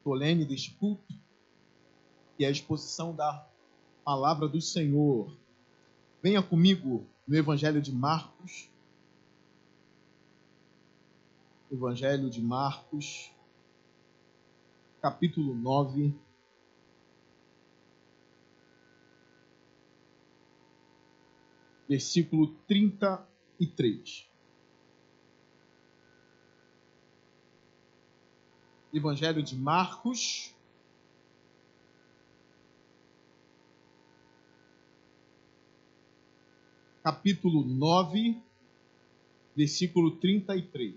solene deste culto, que é a exposição da palavra do Senhor. Venha comigo no Evangelho de Marcos. Evangelho de Marcos, capítulo 9. Versículo 33. Evangelho de Marcos, capítulo 9, versículo 33.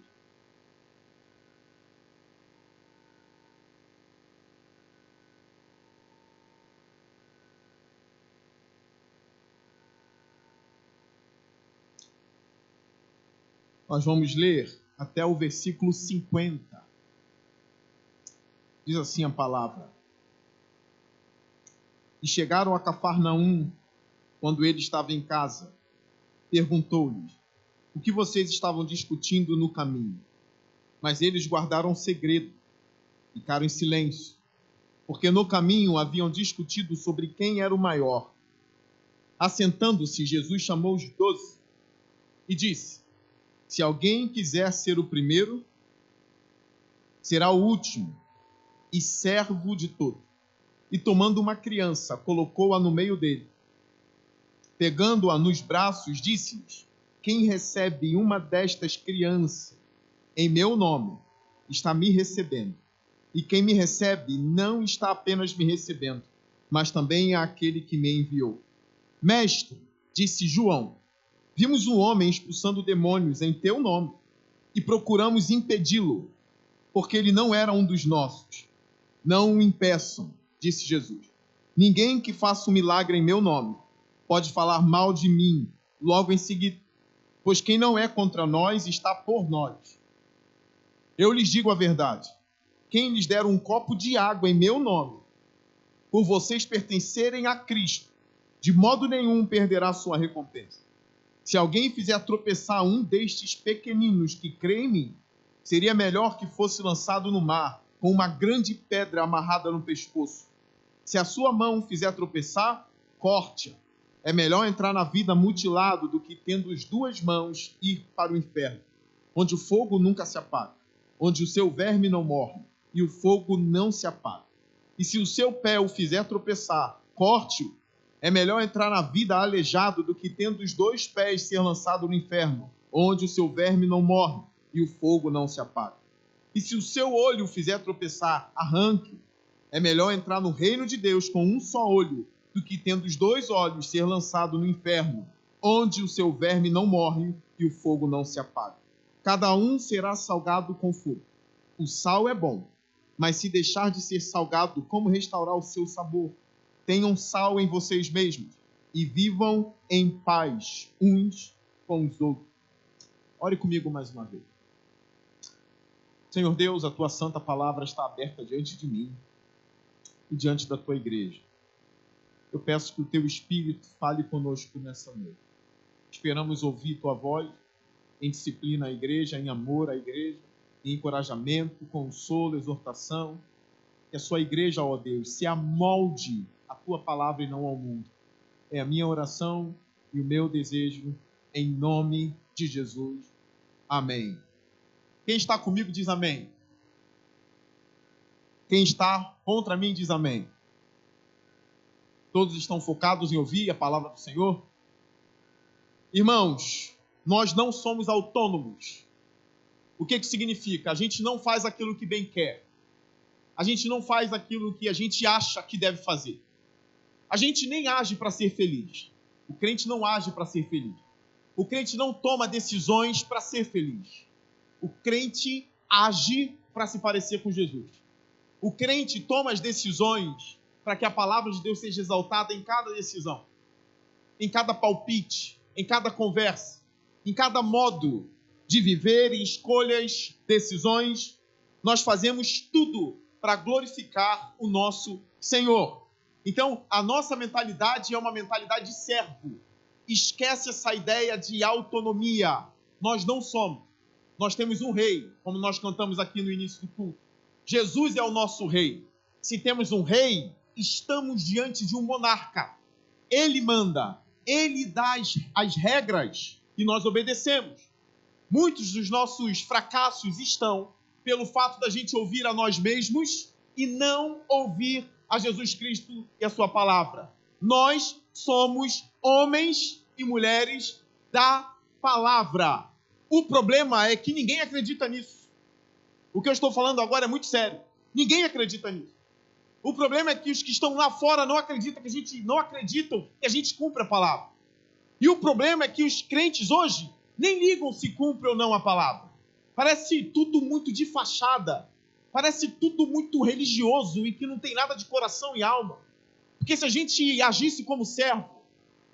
Nós vamos ler até o versículo 50. Diz assim a palavra: E chegaram a Cafarnaum, quando ele estava em casa. Perguntou-lhes: O que vocês estavam discutindo no caminho? Mas eles guardaram segredo, ficaram em silêncio, porque no caminho haviam discutido sobre quem era o maior. Assentando-se, Jesus chamou os 12 e disse: Se alguém quiser ser o primeiro, será o último e servo de todos. E tomando uma criança, colocou-a no meio dele. Pegando-a nos braços, disse-lhes: Quem recebe uma destas crianças em meu nome, está me recebendo. E quem me recebe não está apenas me recebendo, mas também é aquele que me enviou. Mestre, disse João, vimos um homem expulsando demônios em teu nome e procuramos impedi-lo, porque ele não era um dos nossos. Não o impeçam, disse Jesus. Ninguém que faça um milagre em meu nome pode falar mal de mim logo em seguida, pois quem não é contra nós está por nós. Eu lhes digo a verdade. Quem lhes der um copo de água em meu nome, por vocês pertencerem a Cristo, de modo nenhum perderá sua recompensa. Se alguém fizer tropeçar um destes pequeninos que crê em mim, seria melhor que fosse lançado no mar, com uma grande pedra amarrada no pescoço. Se a sua mão fizer tropeçar, corte-a. É melhor entrar na vida mutilado do que, tendo as duas mãos, ir para o inferno, onde o fogo nunca se apaga, onde o seu verme não morre, e o fogo não se apaga. E se o seu pé o fizer tropeçar, corte-o. É melhor entrar na vida aleijado do que, tendo os dois pés, ser lançado no inferno, onde o seu verme não morre, e o fogo não se apaga. E se o seu olho o fizer tropeçar, arranque-o. É melhor entrar no reino de Deus com um só olho, do que, tendo os dois olhos, ser lançado no inferno, onde o seu verme não morre e o fogo não se apaga. Cada um será salgado com fogo. O sal é bom, mas se deixar de ser salgado, como restaurar o seu sabor? Tenham sal em vocês mesmos e vivam em paz uns com os outros. Ore comigo mais uma vez. Senhor Deus, a tua santa palavra está aberta diante de mim e diante da tua igreja. Eu peço que o teu Espírito fale conosco nessa noite. Esperamos ouvir tua voz em disciplina à igreja, em amor à igreja, em encorajamento, consolo, exortação. Que a sua igreja, ó Deus, se amolde à tua palavra e não ao mundo. É a minha oração e o meu desejo em nome de Jesus. Amém. Quem está comigo diz amém. Quem está contra mim diz amém. Todos estão focados em ouvir a palavra do Senhor? Irmãos, nós não somos autônomos. O que significa? A gente não faz aquilo que bem quer. A gente não faz aquilo que a gente acha que deve fazer. A gente nem age para ser feliz. O crente não age para ser feliz. O crente não toma decisões para ser feliz. O crente age para se parecer com Jesus. O crente toma as decisões para que a palavra de Deus seja exaltada em cada decisão, em cada palpite, em cada conversa, em cada modo de viver, em escolhas, decisões. Nós fazemos tudo para glorificar o nosso Senhor. Então, a nossa mentalidade é uma mentalidade de servo. Esquece essa ideia de autonomia. Nós não somos. Nós temos um rei, como nós cantamos aqui no início do culto. Jesus é o nosso rei. Se temos um rei, estamos diante de um monarca. Ele manda, ele dá as regras e nós obedecemos. Muitos dos nossos fracassos estão pelo fato da gente ouvir a nós mesmos e não ouvir a Jesus Cristo e a sua palavra. Nós somos homens e mulheres da palavra. O problema é que ninguém acredita nisso. O que eu estou falando agora é muito sério. Ninguém acredita nisso. O problema é que os que estão lá fora não acreditam que a gente cumpre a palavra. E o problema é que os crentes hoje nem ligam se cumpre ou não a palavra. Parece tudo muito de fachada. Parece tudo muito religioso e que não tem nada de coração e alma. Porque se a gente agisse como servo,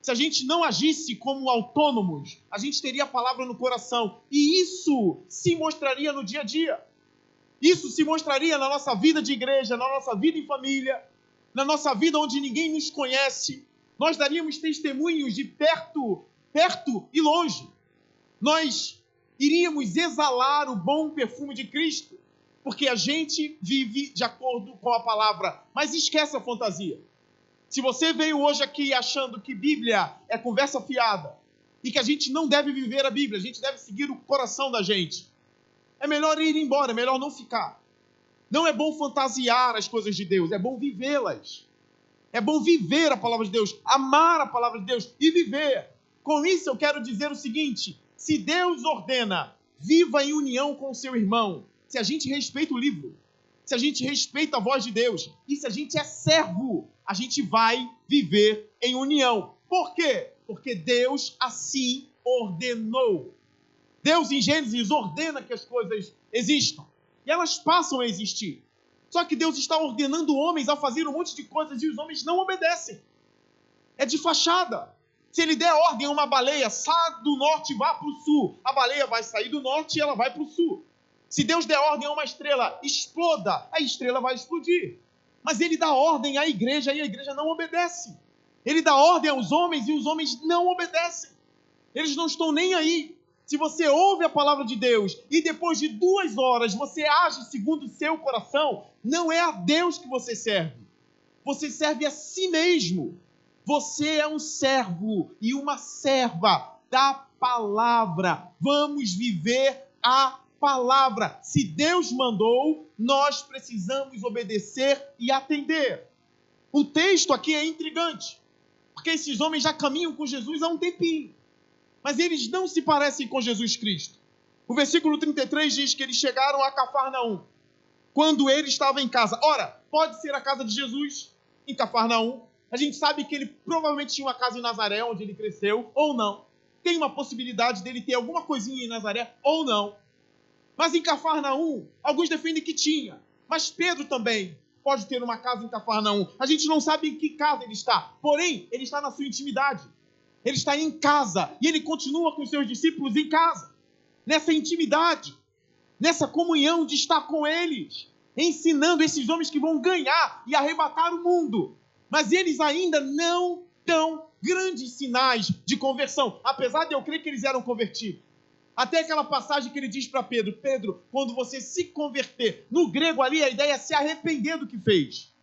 se a gente não agisse como autônomos, a gente teria a palavra no coração. E isso se mostraria no dia a dia. Isso se mostraria na nossa vida de igreja, na nossa vida em família, na nossa vida onde ninguém nos conhece. Nós daríamos testemunhos de perto e longe. Nós iríamos exalar o bom perfume de Cristo, porque a gente vive de acordo com a palavra. Mas esquece a fantasia. Se você veio hoje aqui achando que Bíblia é conversa fiada e que a gente não deve viver a Bíblia, a gente deve seguir o coração da gente, é melhor ir embora, é melhor não ficar. Não é bom fantasiar as coisas de Deus, é bom vivê-las. É bom viver a palavra de Deus, amar a palavra de Deus e viver. Com isso eu quero dizer o seguinte: se Deus ordena, viva em união com o seu irmão, se a gente respeita o livro, se a gente respeita a voz de Deus e se a gente é servo, a gente vai viver em união. Por quê? Porque Deus assim ordenou. Deus em Gênesis ordena que as coisas existam e elas passam a existir. Só que Deus está ordenando homens a fazer um monte de coisas e os homens não obedecem. É de fachada. Se ele der ordem a uma baleia, sai do norte e vá para o sul, a baleia vai sair do norte e ela vai para o sul. Se Deus der ordem a uma estrela, exploda, a estrela vai explodir. Mas ele dá ordem à igreja e a igreja não obedece. Ele dá ordem aos homens e os homens não obedecem. Eles não estão nem aí. Se você ouve a palavra de Deus e depois de 2 horas você age segundo o seu coração, não é a Deus que você serve. Você serve a si mesmo. Você é um servo e uma serva da palavra. Vamos viver a palavra. Se Deus mandou, nós precisamos obedecer e atender. O texto aqui é intrigante, porque esses homens já caminham com Jesus há um tempinho, mas eles não se parecem com Jesus Cristo. O versículo 33 diz que eles chegaram a Cafarnaum, quando ele estava em casa. Ora, pode ser a casa de Jesus em Cafarnaum. A gente sabe que ele provavelmente tinha uma casa em Nazaré, onde ele cresceu, ou não. Tem uma possibilidade dele ter alguma coisinha em Nazaré, ou não. Mas em Cafarnaum, alguns defendem que tinha. Mas Pedro também pode ter uma casa em Cafarnaum. A gente não sabe em que casa ele está. Porém, ele está na sua intimidade. Ele está em casa. E ele continua com os seus discípulos em casa. Nessa intimidade. Nessa comunhão de estar com eles. Ensinando esses homens que vão ganhar e arrebatar o mundo. Mas eles ainda não dão grandes sinais de conversão. Apesar de eu crer que eles eram convertidos. Até aquela passagem que ele diz para Pedro: Pedro, quando você se converter, no grego ali a ideia é se arrepender do que fez.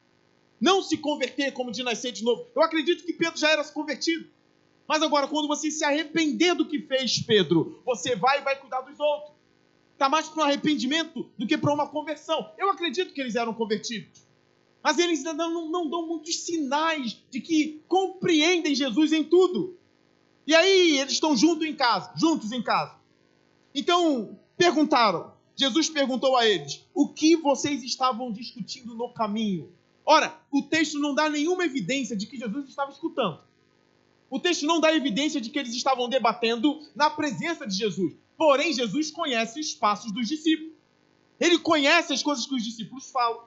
Não se converter como de nascer de novo. Eu acredito que Pedro já era convertido. Mas agora, quando você se arrepender do que fez, Pedro, você vai e vai cuidar dos outros. Está mais para um arrependimento do que para uma conversão. Eu acredito que eles eram convertidos. Mas eles ainda não dão muitos sinais de que compreendem Jesus em tudo. E aí eles estão juntos em casa. Então, Jesus perguntou a eles: o que vocês estavam discutindo no caminho? Ora, o texto não dá nenhuma evidência de que Jesus estava escutando. O texto não dá evidência de que eles estavam debatendo na presença de Jesus. Porém, Jesus conhece os passos dos discípulos. Ele conhece as coisas que os discípulos falam.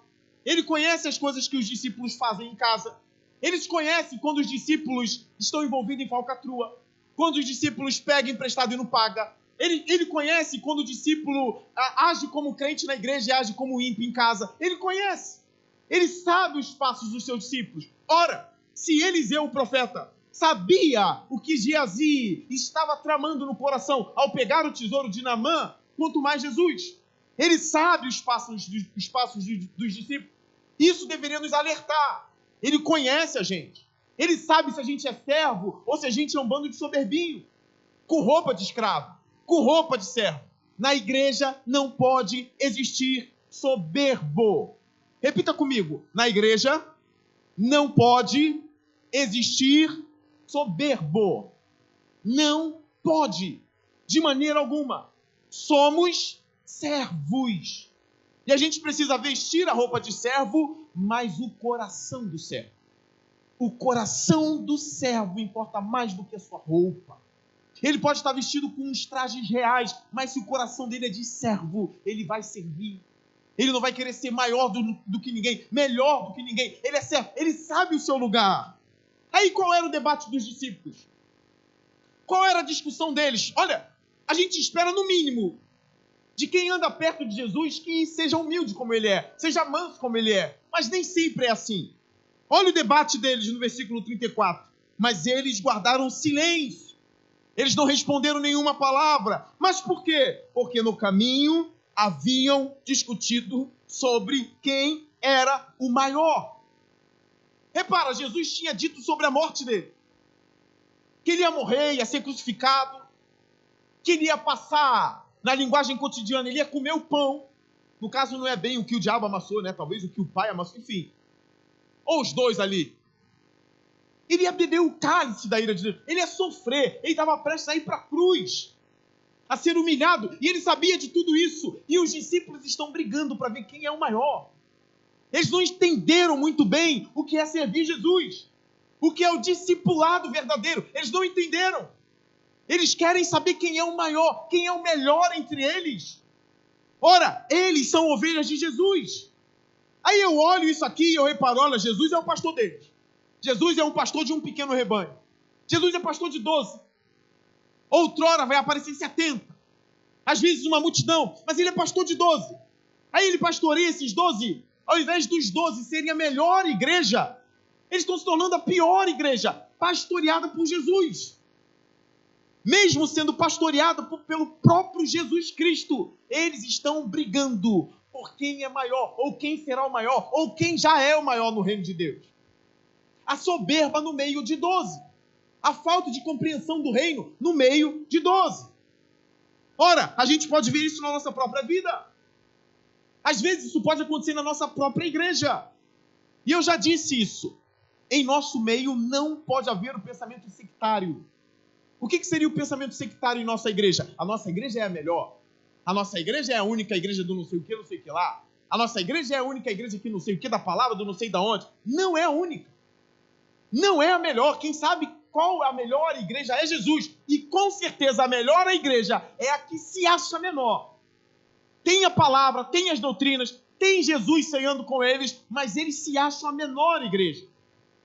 Ele conhece as coisas que os discípulos fazem em casa. Eles conhecem quando os discípulos estão envolvidos em falcatrua. Quando os discípulos pegam emprestado e não pagam. Ele conhece quando o discípulo age como crente na igreja e age como ímpio em casa. Ele conhece. Ele sabe os passos dos seus discípulos. Ora, se Eliseu, o profeta, sabia o que Geazi estava tramando no coração ao pegar o tesouro de Naamã, quanto mais Jesus. Ele sabe os passos dos discípulos. Isso deveria nos alertar. Ele conhece a gente. Ele sabe se a gente é servo ou se a gente é um bando de soberbinho, com roupa de escravo, com roupa de servo. Na igreja não pode existir soberbo. Repita comigo. Na igreja não pode existir soberbo. Não pode, de maneira alguma. Somos servos. E a gente precisa vestir a roupa de servo, mas o coração do servo. O coração do servo importa mais do que a sua roupa. Ele pode estar vestido com uns trajes reais, mas se o coração dele é de servo, ele vai servir. Ele não vai querer ser maior do que ninguém, melhor do que ninguém. Ele é servo, ele sabe o seu lugar. Aí qual era o debate dos discípulos? Qual era a discussão deles? Olha, a gente espera no mínimo de quem anda perto de Jesus que seja humilde como ele é, seja manso como ele é. Mas nem sempre é assim. Olha o debate deles no versículo 34. Mas eles guardaram silêncio. Eles não responderam nenhuma palavra. Mas por quê? Porque no caminho haviam discutido sobre quem era o maior. Repara, Jesus tinha dito sobre a morte dele. Que ele ia morrer, ia ser crucificado. Que ele ia passar, na linguagem cotidiana, ele ia comer o pão. No caso, não é bem o que o diabo amassou, né? Talvez o que o pai amassou, enfim. Ou os dois ali. Ele ia beber o cálice da ira de Deus. Ele ia sofrer. Ele estava prestes a ir para a cruz. A ser humilhado. E ele sabia de tudo isso. E os discípulos estão brigando para ver quem é o maior. Eles não entenderam muito bem o que é servir Jesus. O que é o discipulado verdadeiro. Eles não entenderam. Eles querem saber quem é o maior, quem é o melhor entre eles. Ora, eles são ovelhas de Jesus. Aí eu olho isso aqui e eu reparo, olha, Jesus é o pastor deles. Jesus é um pastor de um pequeno rebanho. Jesus é pastor de 12. Outrora vai aparecer 70. Às vezes uma multidão, mas ele é pastor de 12. Aí ele pastoreia esses 12. Ao invés dos 12 serem a melhor igreja, eles estão se tornando a pior igreja, pastoreada por Jesus. Mesmo sendo pastoreada pelo próprio Jesus Cristo, eles estão brigando por quem é maior, ou quem será o maior, ou quem já é o maior no reino de Deus. A soberba no meio de 12. A falta de compreensão do reino no meio de 12. Ora, a gente pode ver isso na nossa própria vida. Às vezes isso pode acontecer na nossa própria igreja. E eu já disse isso. Em nosso meio não pode haver o pensamento sectário. O que seria o pensamento sectário em nossa igreja? A nossa igreja é a melhor. A nossa igreja é a única igreja do não sei o que lá. A nossa igreja é a única igreja que não sei o que da palavra, do não sei da onde. Não é a única. Não é a melhor. Quem sabe qual é a melhor igreja é Jesus. E com certeza a melhor igreja é a que se acha menor. Tem a palavra, tem as doutrinas, tem Jesus ceando com eles, mas eles se acham a menor igreja.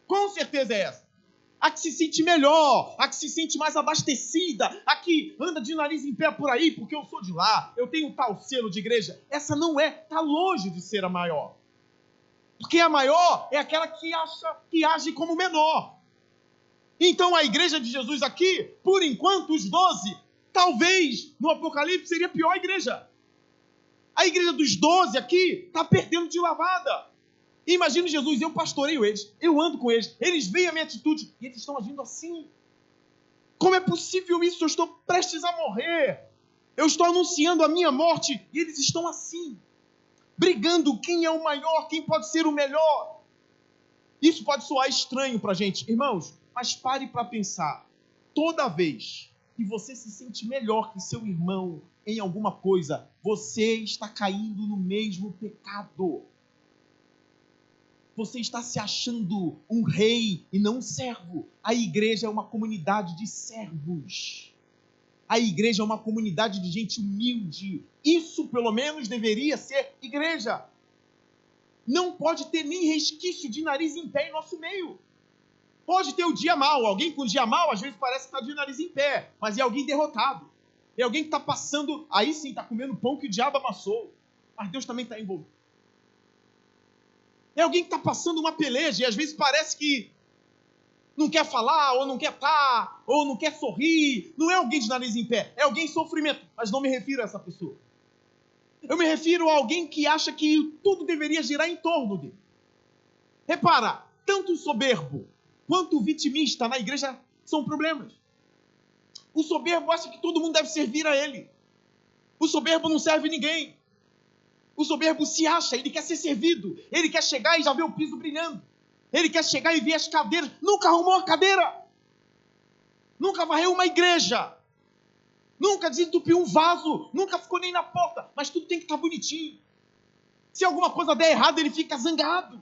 Com certeza é essa. A que se sente melhor, a que se sente mais abastecida, a que anda de nariz em pé por aí, porque eu sou de lá, eu tenho tal selo de igreja. Essa não é, está longe de ser a maior. Porque a maior é aquela que acha que age como menor. Então a igreja de Jesus aqui, por enquanto, os 12, talvez no Apocalipse seria a pior igreja. A igreja dos 12 aqui está perdendo de lavada. Imagina Jesus, eu pastoreio eles, eu ando com eles, eles veem a minha atitude e eles estão agindo assim. Como é possível isso? Eu estou prestes a morrer. Eu estou anunciando a minha morte e eles estão assim, brigando quem é o maior, quem pode ser o melhor. Isso pode soar estranho para a gente, irmãos, mas pare para pensar. Toda vez que você se sente melhor que seu irmão em alguma coisa, você está caindo no mesmo pecado. Você está se achando um rei e não um servo. A igreja é uma comunidade de servos. A igreja é uma comunidade de gente humilde. Isso, pelo menos, deveria ser igreja. Não pode ter nem resquício de nariz em pé em nosso meio. Pode ter o dia mau. Alguém com dia mau, às vezes, parece que está de nariz em pé. Mas é alguém derrotado. É alguém que está passando, aí sim, está comendo pão que o diabo amassou. Mas Deus também está envolvido. É alguém que está passando uma peleja e às vezes parece que não quer falar, ou não quer estar, ou não quer sorrir. Não é alguém de nariz em pé, é alguém em sofrimento. Mas não me refiro a essa pessoa. Eu me refiro a alguém que acha que tudo deveria girar em torno dele. Repara, tanto o soberbo quanto o vitimista na igreja são problemas. O soberbo acha que todo mundo deve servir a ele. O soberbo não serve ninguém. O soberbo se acha, ele quer ser servido. Ele quer chegar e já ver o piso brilhando. Ele quer chegar e ver as cadeiras. Nunca arrumou uma cadeira. Nunca varreu uma igreja. Nunca desentupiu um vaso. Nunca ficou nem na porta. Mas tudo tem que estar bonitinho. Se alguma coisa der errado, ele fica zangado.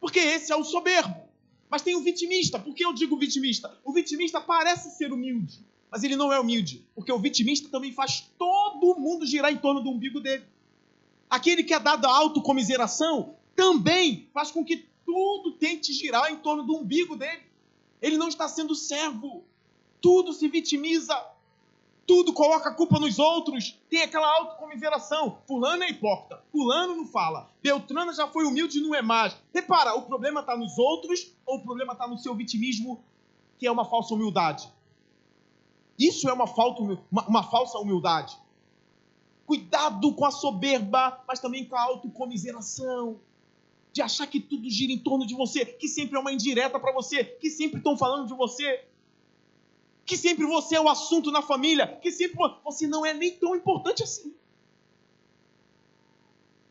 Porque esse é o soberbo. Mas tem o vitimista. Por que eu digo vitimista? O vitimista parece ser humilde. Mas ele não é humilde. Porque o vitimista também faz todo mundo girar em torno do umbigo dele. Aquele que é dado a autocomiseração também faz com que tudo tente girar em torno do umbigo dele. Ele não está sendo servo. Tudo se vitimiza. Tudo coloca a culpa nos outros. Tem aquela autocomiseração. Fulano é hipócrita. Fulano não fala. Beltrano já foi humilde e não é mais. Repara, o problema está nos outros ou o problema está no seu vitimismo, que é uma falsa humildade? Isso é uma falsa humildade. Cuidado com a soberba, mas também com a autocomiseração. De achar que tudo gira em torno de você, que sempre é uma indireta para você, que sempre estão falando de você, que sempre você é o assunto na família, que sempre você não é nem tão importante assim.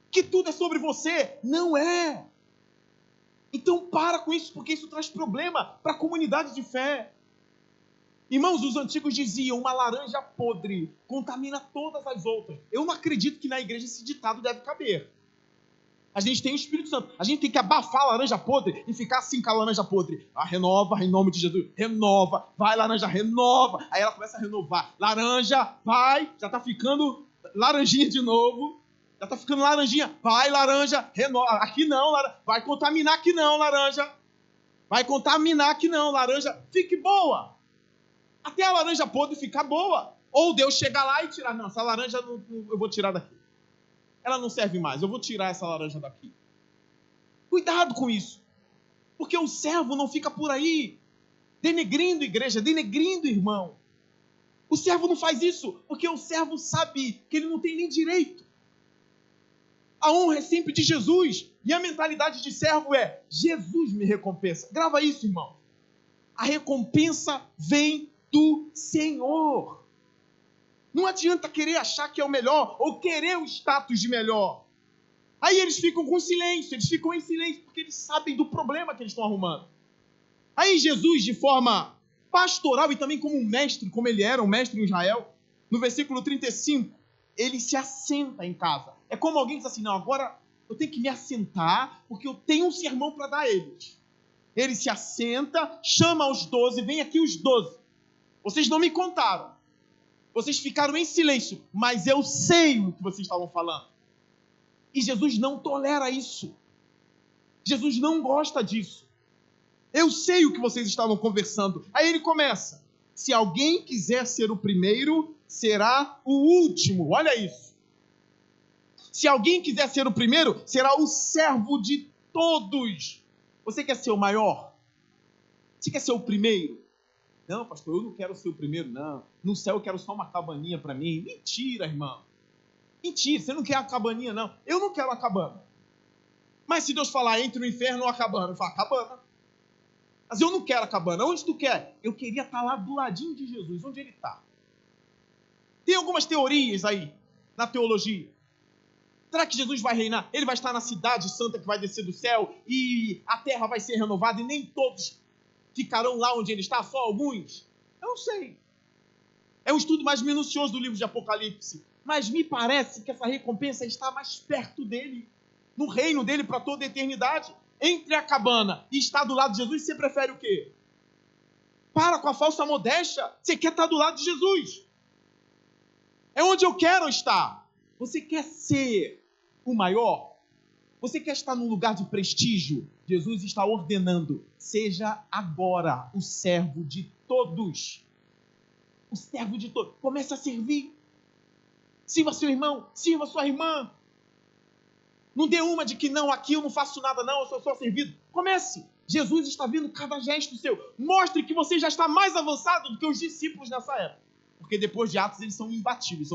Que tudo é sobre você. Não é. Então para com isso, porque isso traz problema para a comunidade de fé. Irmãos, os antigos diziam, uma laranja podre contamina todas as outras. Eu não acredito que na igreja esse ditado deve caber. A gente tem o Espírito Santo. A gente tem que abafar a laranja podre e ficar assim com a laranja podre. Ah, renova, em nome de Jesus. Renova. Vai, laranja, renova. Aí ela começa a renovar. Laranja, vai. Já está ficando laranjinha de novo. Já está ficando laranjinha. Vai, laranja, renova. Aqui não, laranja. Vai contaminar aqui não, laranja. Vai contaminar aqui não, laranja. Fique boa. Até a laranja podre ficar boa. Ou Deus chegar lá e tirar. Não, essa laranja eu vou tirar daqui. Ela não serve mais. Eu vou tirar essa laranja daqui. Cuidado com isso. Porque o servo não fica por aí denegrindo a igreja, denegrindo o irmão. O servo não faz isso porque o servo sabe que ele não tem nem direito. A honra é sempre de Jesus. E a mentalidade de servo é: Jesus me recompensa. Grava isso, irmão. A recompensa vem do Senhor. Não adianta querer achar que é o melhor ou querer o status de melhor. Aí eles ficam com silêncio, eles ficam em silêncio porque eles sabem do problema que eles estão arrumando. Aí Jesus, de forma pastoral e também como um mestre, como ele era um mestre em Israel, no versículo 35, ele se assenta em casa. É como alguém diz assim: não, agora eu tenho que me assentar porque eu tenho um sermão para dar a eles. Ele se assenta, chama os 12, vem aqui os 12. Vocês não me contaram. Vocês ficaram em silêncio, mas eu sei o que vocês estavam falando. E Jesus não tolera isso. Jesus não gosta disso. Eu sei o que vocês estavam conversando. Aí ele começa: se alguém quiser ser o primeiro, será o último. Olha isso. Se alguém quiser ser o primeiro, será o servo de todos. Você quer ser o maior? Você quer ser o primeiro? Não, pastor, eu não quero ser o primeiro, não. No céu eu quero só uma cabaninha para mim. Mentira, irmão. Mentira, você não quer a cabaninha, não. Eu não quero a cabana. Mas se Deus falar entre o inferno ou a cabana, eu falo, cabana. Mas eu não quero a cabana. Onde tu quer? Eu queria estar lá do ladinho de Jesus, onde ele está. Tem algumas teorias aí, na teologia. Será que Jesus vai reinar? Ele vai estar na cidade santa que vai descer do céu e a terra vai ser renovada e nem todos ficarão lá onde ele está, só alguns? Eu não sei. É um estudo mais minucioso do livro de Apocalipse. Mas me parece que essa recompensa está mais perto dele, no reino dele para toda a eternidade. Entre a cabana e estar do lado de Jesus, você prefere o quê? Para com a falsa modéstia. Você quer estar do lado de Jesus. É onde eu quero estar. Você quer ser o maior? Você quer estar num lugar de prestígio? Jesus está ordenando: seja agora o servo de todos. O servo de todos. Comece a servir. Sirva seu irmão, sirva sua irmã. Não dê uma de que não, aqui eu não faço nada não, eu sou só servido. Comece. Jesus está vendo cada gesto seu. Mostre que você já está mais avançado do que os discípulos nessa época. Porque depois de Atos eles são imbatíveis.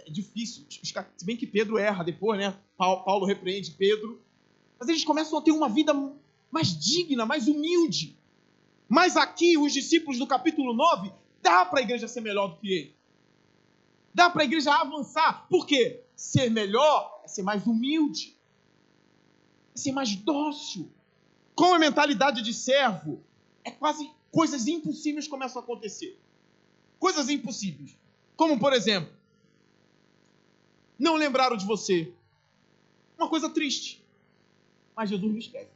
é difícil. Se bem que Pedro erra depois, né? Paulo repreende Pedro. Mas eles começam a ter uma vida mais digna, mais humilde. Mas aqui, os discípulos do capítulo 9, dá para a igreja ser melhor do que ele. Dá para a igreja avançar. Por quê? Ser melhor é ser mais humilde. É ser mais dócil. Com a mentalidade de servo, é quase coisas impossíveis começam a acontecer. Coisas impossíveis. Como, por exemplo, não lembraram de você. Uma coisa triste. Mas Jesus não esquece.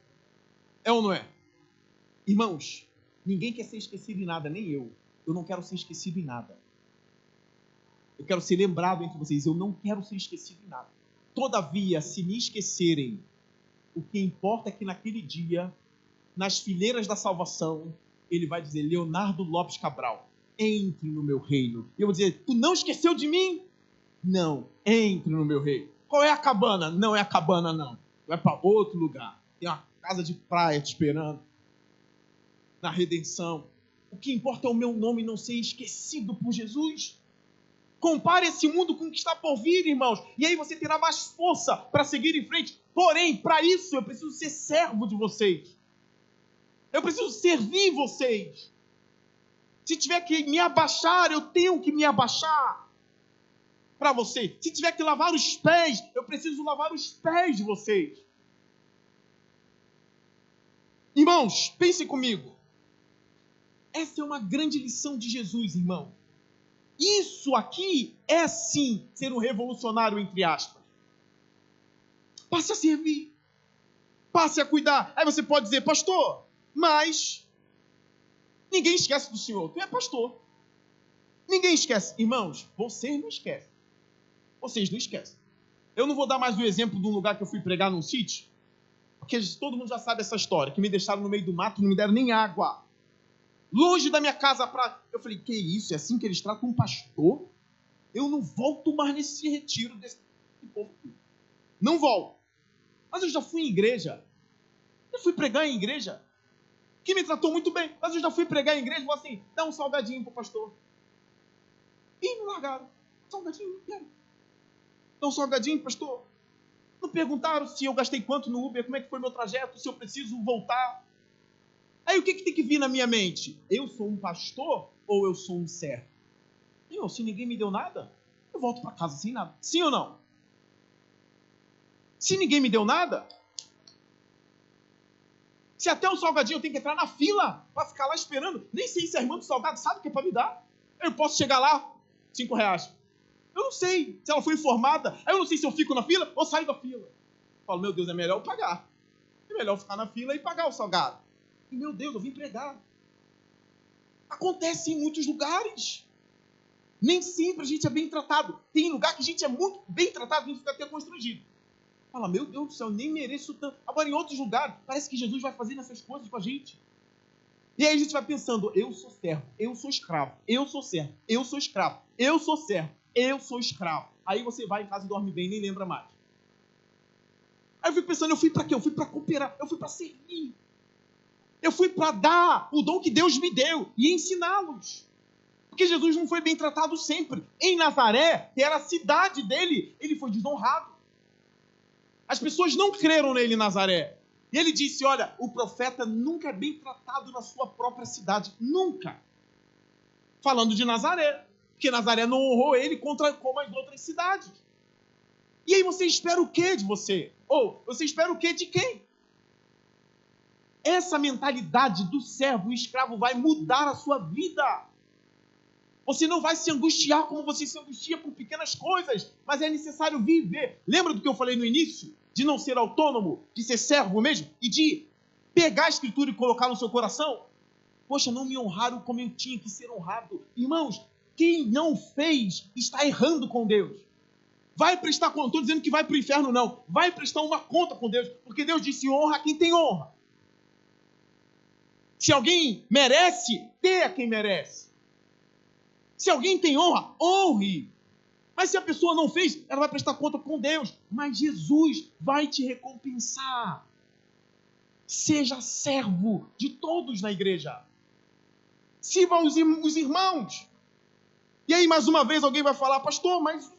É ou não é? Irmãos, ninguém quer ser esquecido em nada, nem eu. Eu não quero ser esquecido em nada. Eu quero ser lembrado entre vocês. Eu não quero ser esquecido em nada. Todavia, se me esquecerem, o que importa é que naquele dia, nas fileiras da salvação, ele vai dizer: Leonardo Lopes Cabral, entre no meu reino. E eu vou dizer: tu não esqueceu de mim? Não, entre no meu reino. Qual é a cabana? Não é a cabana, não. Vai para outro lugar. Tem uma casa de praia te esperando. Na redenção. O que importa é o meu nome não ser esquecido por Jesus. Compare esse mundo com o que está por vir, irmãos. E aí você terá mais força para seguir em frente. Porém, para isso eu preciso ser servo de vocês. Eu preciso servir vocês. Se tiver que me abaixar, eu tenho que me abaixar para você. Se tiver que lavar os pés, eu preciso lavar os pés de vocês. Irmãos, pensem comigo. Essa é uma grande lição de Jesus, irmão. Isso aqui é sim ser um revolucionário, entre aspas. Passe a servir. Passe a cuidar. Aí você pode dizer: pastor, mas ninguém esquece do senhor. Tu é pastor. Ninguém esquece. Irmãos, vocês não esquecem. Vocês não esquecem. Eu não vou dar mais o exemplo de um lugar que eu fui pregar num sítio, porque todo mundo já sabe essa história, que me deixaram no meio do mato e não me deram nem água. Longe da minha casa. Eu falei: que isso? É assim que eles tratam um pastor? Eu não volto mais nesse retiro desse povo. Não volto. Mas eu já fui em igreja. Eu fui pregar em igreja. Que me tratou muito bem. Mas eu já fui pregar em igreja e falei assim: dá um salgadinho pro pastor. E me largaram. Salgadinho, não quero. Dá um salgadinho, pastor. Não perguntaram se eu gastei quanto no Uber, como é que foi meu trajeto, se eu preciso voltar. Aí o que tem que vir na minha mente? Eu sou um pastor ou eu sou um servo? Senhor, se ninguém me deu nada, eu volto para casa sem nada. Sim ou não? Se ninguém me deu nada, se até o salgadinho eu tenho que entrar na fila para ficar lá esperando, nem sei se a irmã do salgado sabe o que é para me dar. Eu posso chegar lá, R$5. Eu não sei se ela foi informada. Aí eu não sei se eu fico na fila ou saio da fila. Eu falo: meu Deus, é melhor eu pagar. É melhor eu ficar na fila e pagar o salgado. E meu Deus, eu vim pregar. Acontece em muitos lugares. Nem sempre a gente é bem tratado. Tem lugar que a gente é muito bem tratado, a gente fica até constrangido. Fala: meu Deus do céu, eu nem mereço tanto. Agora, em outros lugares, parece que Jesus vai fazendo essas coisas com a gente. E aí a gente vai pensando: eu sou servo, eu sou escravo, eu sou servo, eu sou escravo, eu sou servo, eu sou escravo. Aí você vai em casa e dorme bem e nem lembra mais. Aí eu fico pensando: eu fui para quê? Eu fui para cooperar, eu fui para servir. Eu fui para dar o dom que Deus me deu e ensiná-los. Porque Jesus não foi bem tratado sempre. Em Nazaré, que era a cidade dele, ele foi desonrado. As pessoas não creram nele em Nazaré. E ele disse: olha, o profeta nunca é bem tratado na sua própria cidade. Nunca. Falando de Nazaré. Porque Nazaré não honrou ele como as outras cidades. E aí você espera o quê de você? Ou você espera o quê de quem? Essa mentalidade do servo e escravo vai mudar a sua vida. Você não vai se angustiar como você se angustia por pequenas coisas, mas é necessário viver. Lembra do que eu falei no início? De não ser autônomo, de ser servo mesmo, e de pegar a escritura e colocar no seu coração? Poxa, não me honraram como eu tinha que ser honrado. Irmãos, quem não fez está errando com Deus. Vai prestar conta, não estou dizendo que vai para o inferno, não. Vai prestar uma conta com Deus, porque Deus disse: honra quem tem honra. Se alguém merece, dê a quem merece. Se alguém tem honra, honre. Mas se a pessoa não fez, ela vai prestar conta com Deus. Mas Jesus vai te recompensar. Seja servo de todos na igreja. Sirva os irmãos. E aí, mais uma vez, alguém vai falar: pastor, mas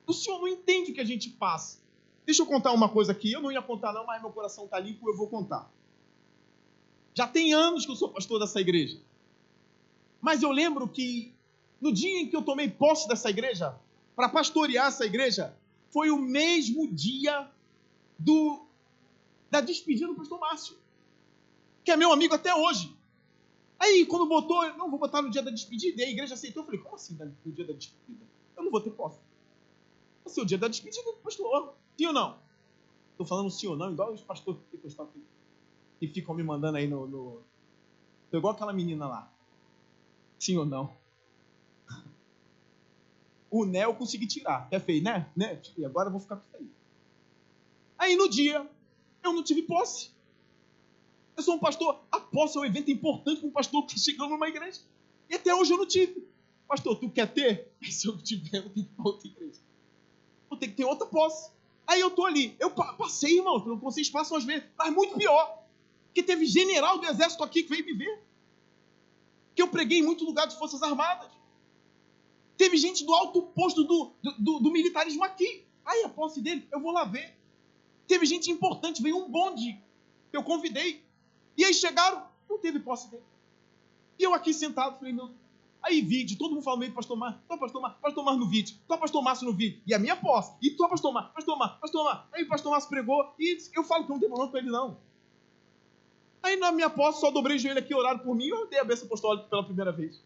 O senhor não entende o que a gente passa. Deixa eu contar uma coisa aqui. Eu não ia contar não, mas meu coração está limpo, eu vou contar. Já tem anos que eu sou pastor dessa igreja. Mas eu lembro que no dia em que eu tomei posse dessa igreja, para pastorear essa igreja, foi o mesmo dia da despedida do pastor Márcio, que é meu amigo até hoje. Aí, quando botou, não, vou botar no dia da despedida, e a igreja aceitou. Eu falei, como assim no dia da despedida? Eu não vou ter posse. Vai ser o dia da despedida do pastor. Sim ou não? Estou falando sim ou não, igual os pastores que ficam me mandando aí no... Tô igual aquela menina lá. Sim ou não? O né eu consegui tirar. É feio, né? E agora eu vou ficar com isso aí. Aí no dia, eu não tive posse. Eu sou um pastor. A posse é um evento importante para um pastor que chegou numa igreja. E até hoje eu não tive. Pastor, tu quer ter? Se eu tiver, eu tenho que ir para outra igreja. Vou ter que ter outra posse. Aí eu tô ali. Eu passei, irmão, pelo que vocês passam às vezes. Mas muito pior. Porque teve general do exército aqui que veio me ver. Que eu preguei em muito lugar de Forças Armadas. Teve gente do alto posto do militarismo aqui. Aí a posse dele, eu vou lá ver. Teve gente importante, veio um bonde que eu convidei. E aí chegaram, não teve posse dele. E eu aqui sentado, falei, meu... Aí vídeo, todo mundo falando meio pastor Márcio, pastor Márcio no vídeo, pastor Márcio no vídeo. E a minha posse, e pastor Márcio. Aí o pastor Márcio pregou, e eu falo que não tem problema com ele não. Aí na minha posse, só dobrei o joelho aqui, oraram por mim, e eu dei a bênção apostólica pela primeira vez.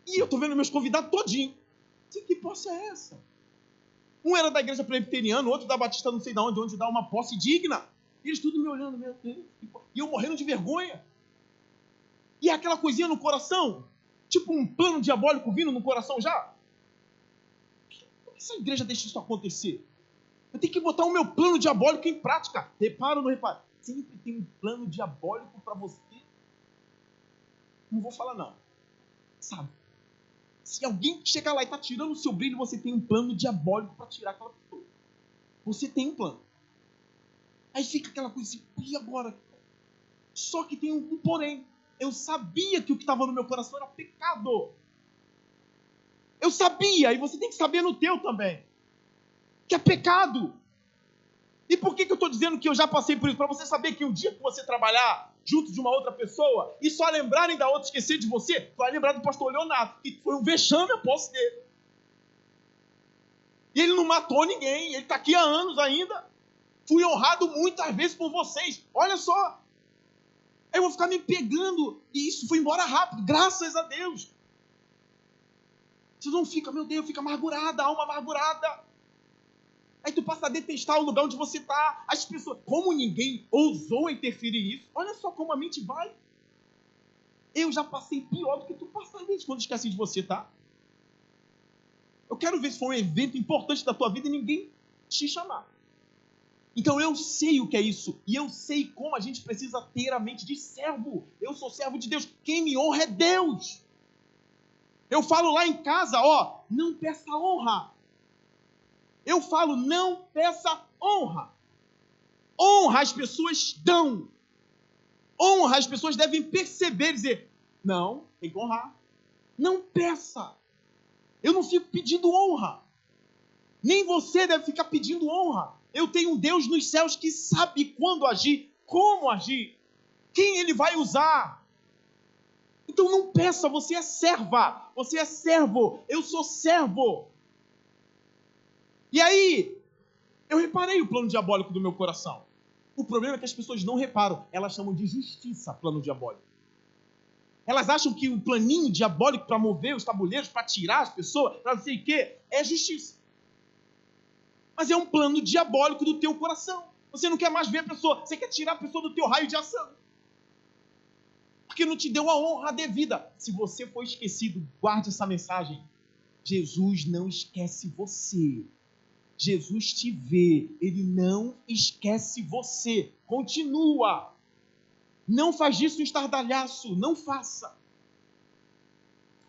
E eu tô vendo meus convidados todinho. Que posse é essa? Um era da igreja presbiteriana, outro da Batista não sei de onde dá uma posse digna. E eles tudo me olhando, meu Deus. E eu morrendo de vergonha. E aquela coisinha no coração, tipo um plano diabólico vindo no coração já. Por que essa igreja deixa isso acontecer? Eu tenho que botar o meu plano diabólico em prática. Repara ou não repara? Sempre tem um plano diabólico para você. Não vou falar não. Sabe? Se alguém chegar lá e está tirando o seu brilho, você tem um plano diabólico para tirar aquela pessoa. Você tem um plano. Aí fica aquela coisa assim, e agora? Só que tem um porém. Eu sabia que o que estava no meu coração era pecado. Eu sabia, e você tem que saber no teu também, que é pecado. E por que eu estou dizendo que eu já passei por isso? Para você saber que o dia que você trabalhar junto de uma outra pessoa e só lembrarem da outra, esquecer de você, vai lembrar do pastor Leonardo, que foi um vexame a posse dele. E ele não matou ninguém, ele está aqui há anos ainda. Fui honrado muitas vezes por vocês. Olha só. Aí eu vou ficar me pegando. E isso foi embora rápido, graças a Deus. Você não fica, meu Deus, fica amargurada, alma amargurada. Aí tu passa a detestar o lugar onde você está. As pessoas, como ninguém ousou interferir nisso, olha só como a mente vai. Eu já passei pior do que tu passa às vezes quando esquece de você, tá? Eu quero ver se foi um evento importante da tua vida e ninguém te chamar. Então eu sei o que é isso. E eu sei como a gente precisa ter a mente de servo. Eu sou servo de Deus. Quem me honra é Deus. Eu falo lá em casa, ó, não peça honra. Eu falo, não peça honra. Honra as pessoas dão. Honra as pessoas devem perceber, dizer, não, tem que honrar. Não peça. Eu não fico pedindo honra. Nem você deve ficar pedindo honra. Eu tenho um Deus nos céus que sabe quando agir, como agir, quem ele vai usar. Então não peça, você é serva, você é servo, eu sou servo. E aí, eu reparei o plano diabólico do meu coração. O problema é que as pessoas não reparam, elas chamam de justiça plano diabólico. Elas acham que o planinho diabólico para mover os tabuleiros, para tirar as pessoas, para não sei o quê, é justiça. Mas é um plano diabólico do teu coração. Você não quer mais ver a pessoa, você quer tirar a pessoa do teu raio de ação. Porque não te deu a honra devida. Se você for esquecido, guarde essa mensagem. Jesus não esquece você. Jesus te vê, ele não esquece você. Continua. Não faz disso um estardalhaço, não faça.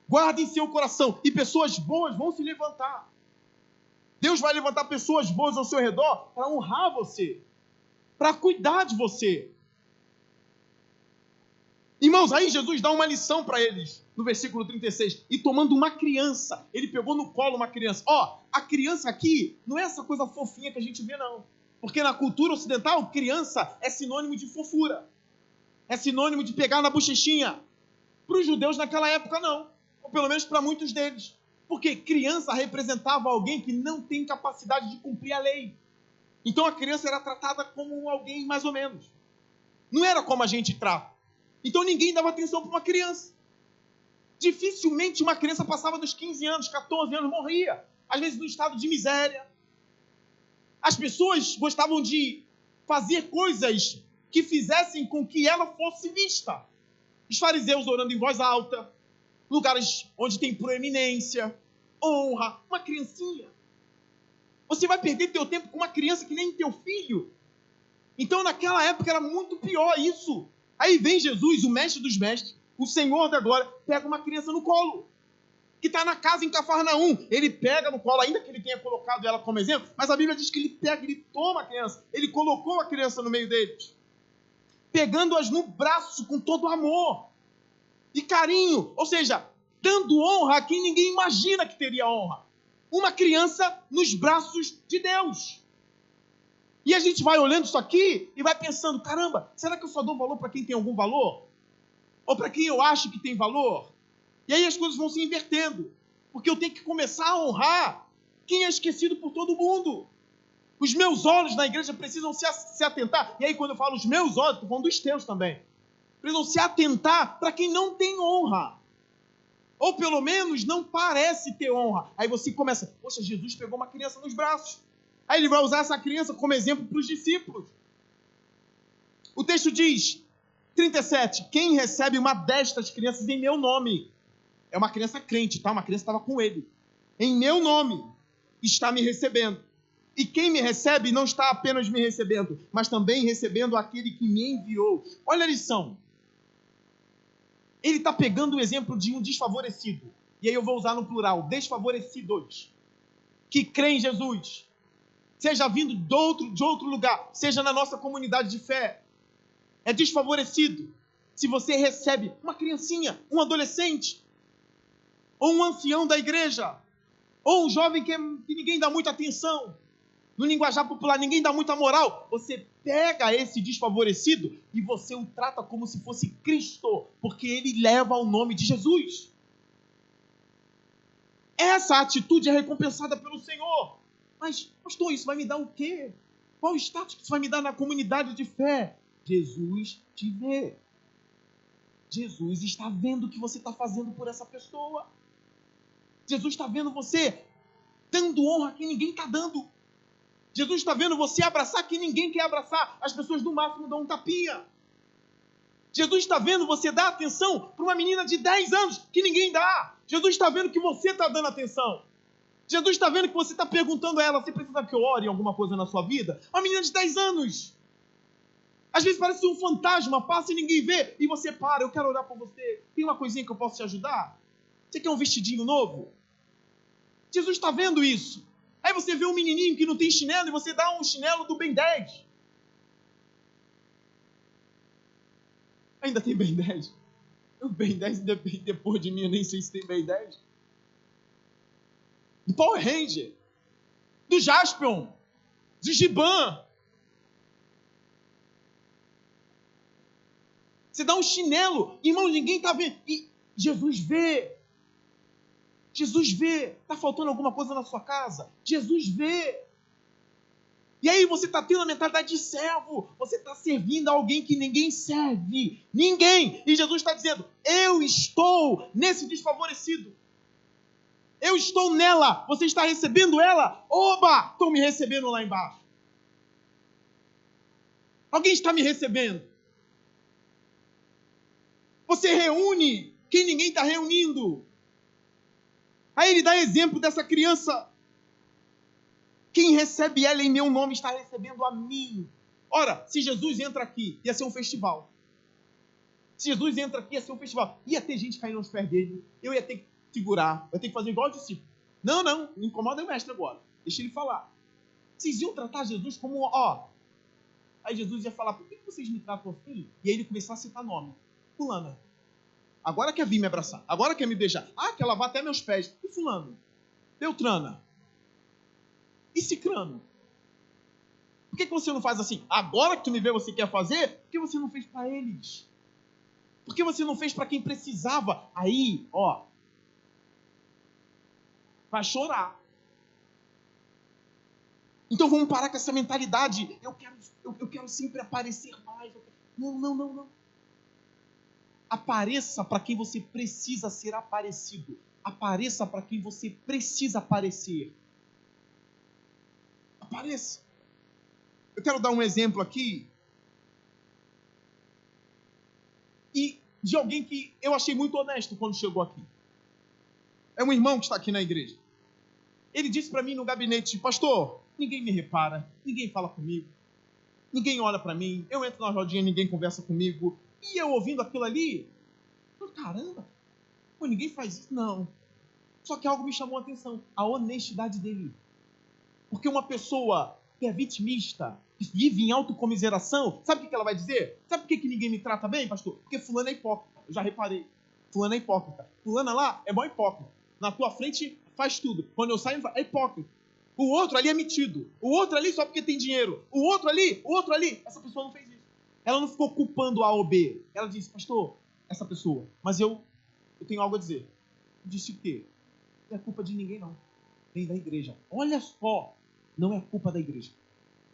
Guarde em seu coração e pessoas boas vão se levantar. Deus vai levantar pessoas boas ao seu redor para honrar você, para cuidar de você. Irmãos, aí Jesus dá uma lição para eles, no versículo 36. E tomando uma criança, ele pegou no colo uma criança. A criança aqui não é essa coisa fofinha que a gente vê, não. Porque na cultura ocidental, criança é sinônimo de fofura. É sinônimo de pegar na bochechinha. Para os judeus naquela época, não. Ou pelo menos para muitos deles. Porque criança representava alguém que não tem capacidade de cumprir a lei. Então a criança era tratada como alguém mais ou menos. Não era como a gente trata. Então ninguém dava atenção para uma criança. Dificilmente uma criança passava dos 15 anos, 14 anos, morria. Às vezes no estado de miséria. As pessoas gostavam de fazer coisas que fizessem com que ela fosse vista. Os fariseus orando em voz alta, lugares onde tem proeminência, honra, uma criancinha. Você vai perder teu tempo com uma criança que nem teu filho. Então naquela época era muito pior isso. Aí vem Jesus, o mestre dos mestres, o Senhor da glória, pega uma criança no colo, que está na casa em Cafarnaum. Ele pega no colo, ainda que ele tenha colocado ela como exemplo, mas a Bíblia diz que ele pega, ele toma a criança, ele colocou a criança no meio deles, pegando-as no braço com todo amor e carinho, ou seja, dando honra a quem ninguém imagina que teria honra. Uma criança nos braços de Deus. E a gente vai olhando isso aqui e vai pensando, caramba, será que eu só dou valor para quem tem algum valor? Ou para quem eu acho que tem valor? E aí as coisas vão se invertendo. Porque eu tenho que começar a honrar quem é esquecido por todo mundo. Os meus olhos na igreja precisam se atentar. E aí quando eu falo os meus olhos, estou falando dos teus também. Precisam se atentar para quem não tem honra. Ou pelo menos não parece ter honra. Aí você começa, poxa, Jesus pegou uma criança nos braços. Aí ele vai usar essa criança como exemplo para os discípulos. O texto diz, 37, quem recebe uma destas crianças em meu nome, é uma criança crente, tá? Uma criança estava com ele. Em meu nome está me recebendo. E quem me recebe não está apenas me recebendo, mas também recebendo aquele que me enviou. Olha a lição. Ele está pegando o exemplo de um desfavorecido. E aí eu vou usar no plural, desfavorecidos. Que creem em Jesus. Seja vindo de outro lugar, seja na nossa comunidade de fé. É desfavorecido se você recebe uma criancinha, um adolescente, ou um ancião da igreja, ou um jovem que ninguém dá muita atenção. No linguajar popular, ninguém dá muita moral. Você pega esse desfavorecido e você o trata como se fosse Cristo, porque ele leva o nome de Jesus. Essa atitude é recompensada pelo Senhor. Mas, pastor, isso vai me dar o quê? Qual o status que isso vai me dar na comunidade de fé? Jesus te vê. Jesus está vendo o que você está fazendo por essa pessoa. Jesus está vendo você dando honra a quem ninguém está dando. Jesus está vendo você abraçar quem ninguém quer abraçar. As pessoas no máximo dão um tapinha. Jesus está vendo você dar atenção para uma menina de 10 anos que ninguém dá. Jesus está vendo que você está dando atenção. Jesus está vendo que você está perguntando a ela, você precisa que eu ore em alguma coisa na sua vida? Uma menina de 10 anos. Às vezes parece um fantasma, passa e ninguém vê. E você para, eu quero orar por você. Tem uma coisinha que eu posso te ajudar? Você quer um vestidinho novo? Jesus está vendo isso. Aí você vê um menininho que não tem chinelo e você dá um chinelo do Ben 10. Ainda tem Ben 10? O Ben 10, depois de mim, eu nem sei se tem Ben 10. Do Power Ranger. Do Jaspion. Do Giban. Você dá um chinelo. Irmão, ninguém está vendo. E Jesus vê. Jesus vê. Está faltando alguma coisa na sua casa? Jesus vê. E aí você está tendo a mentalidade de servo. Você está servindo a alguém que ninguém serve. Ninguém. E Jesus está dizendo, eu estou nesse desfavorecido. Eu estou nela. Você está recebendo ela? Oba! Estão me recebendo lá embaixo. Alguém está me recebendo. Você reúne quem ninguém está reunindo. Aí ele dá exemplo dessa criança. Quem recebe ela em meu nome está recebendo a mim. Ora, se Jesus entra aqui, ia ser um festival. Se Jesus entra aqui, ia ser um festival. Ia ter gente caindo aos pés dele. Eu ia ter que segurar. Eu ia ter que fazer igual o discípulo. Não, não incomoda o mestre agora. Deixa ele falar. Vocês iam tratar Jesus como, Aí Jesus ia falar, por que vocês me tratam assim? E aí ele começou a citar nome. fulana. Agora quer vir me abraçar. Agora quer me beijar. Ah, quer lavar até meus pés. E fulano? Beltrana? E cicrano? Por que você não faz assim? Agora que tu me vê, você quer fazer? Por que você não fez para eles? Por que você não fez para quem precisava? Aí, ó, vai chorar. Então vamos parar com essa mentalidade. Eu quero sempre aparecer mais. Não. Apareça para quem você precisa ser aparecido. Apareça para quem você precisa aparecer. Apareça. Eu quero dar um exemplo aqui. E de alguém que eu achei muito honesto quando chegou aqui. É um irmão que está aqui na igreja. Ele disse para mim no gabinete: pastor, ninguém me repara, ninguém fala comigo, ninguém olha para mim, eu entro na rodinha, ninguém conversa comigo. E eu ouvindo aquilo ali, caramba, pô, ninguém faz isso? Não. Só que algo me chamou a atenção, a honestidade dele. Porque uma pessoa que é vitimista, que vive em autocomiseração, sabe o que ela vai dizer? Sabe por que ninguém me trata bem, pastor? Porque fulano é hipócrita. Eu já reparei. Fulano é hipócrita. Fulana lá é mó hipócrita. Na tua frente faz tudo. Quando eu saio, é hipócrita. O outro ali é metido. O outro ali só porque tem dinheiro. O outro ali. Essa pessoa não fez isso. Ela não ficou culpando A ou B. Ela disse: pastor, essa pessoa, mas eu tenho algo a dizer. Eu disse o quê? Não é culpa de ninguém, não. Nem da igreja. Olha só, não é culpa da igreja.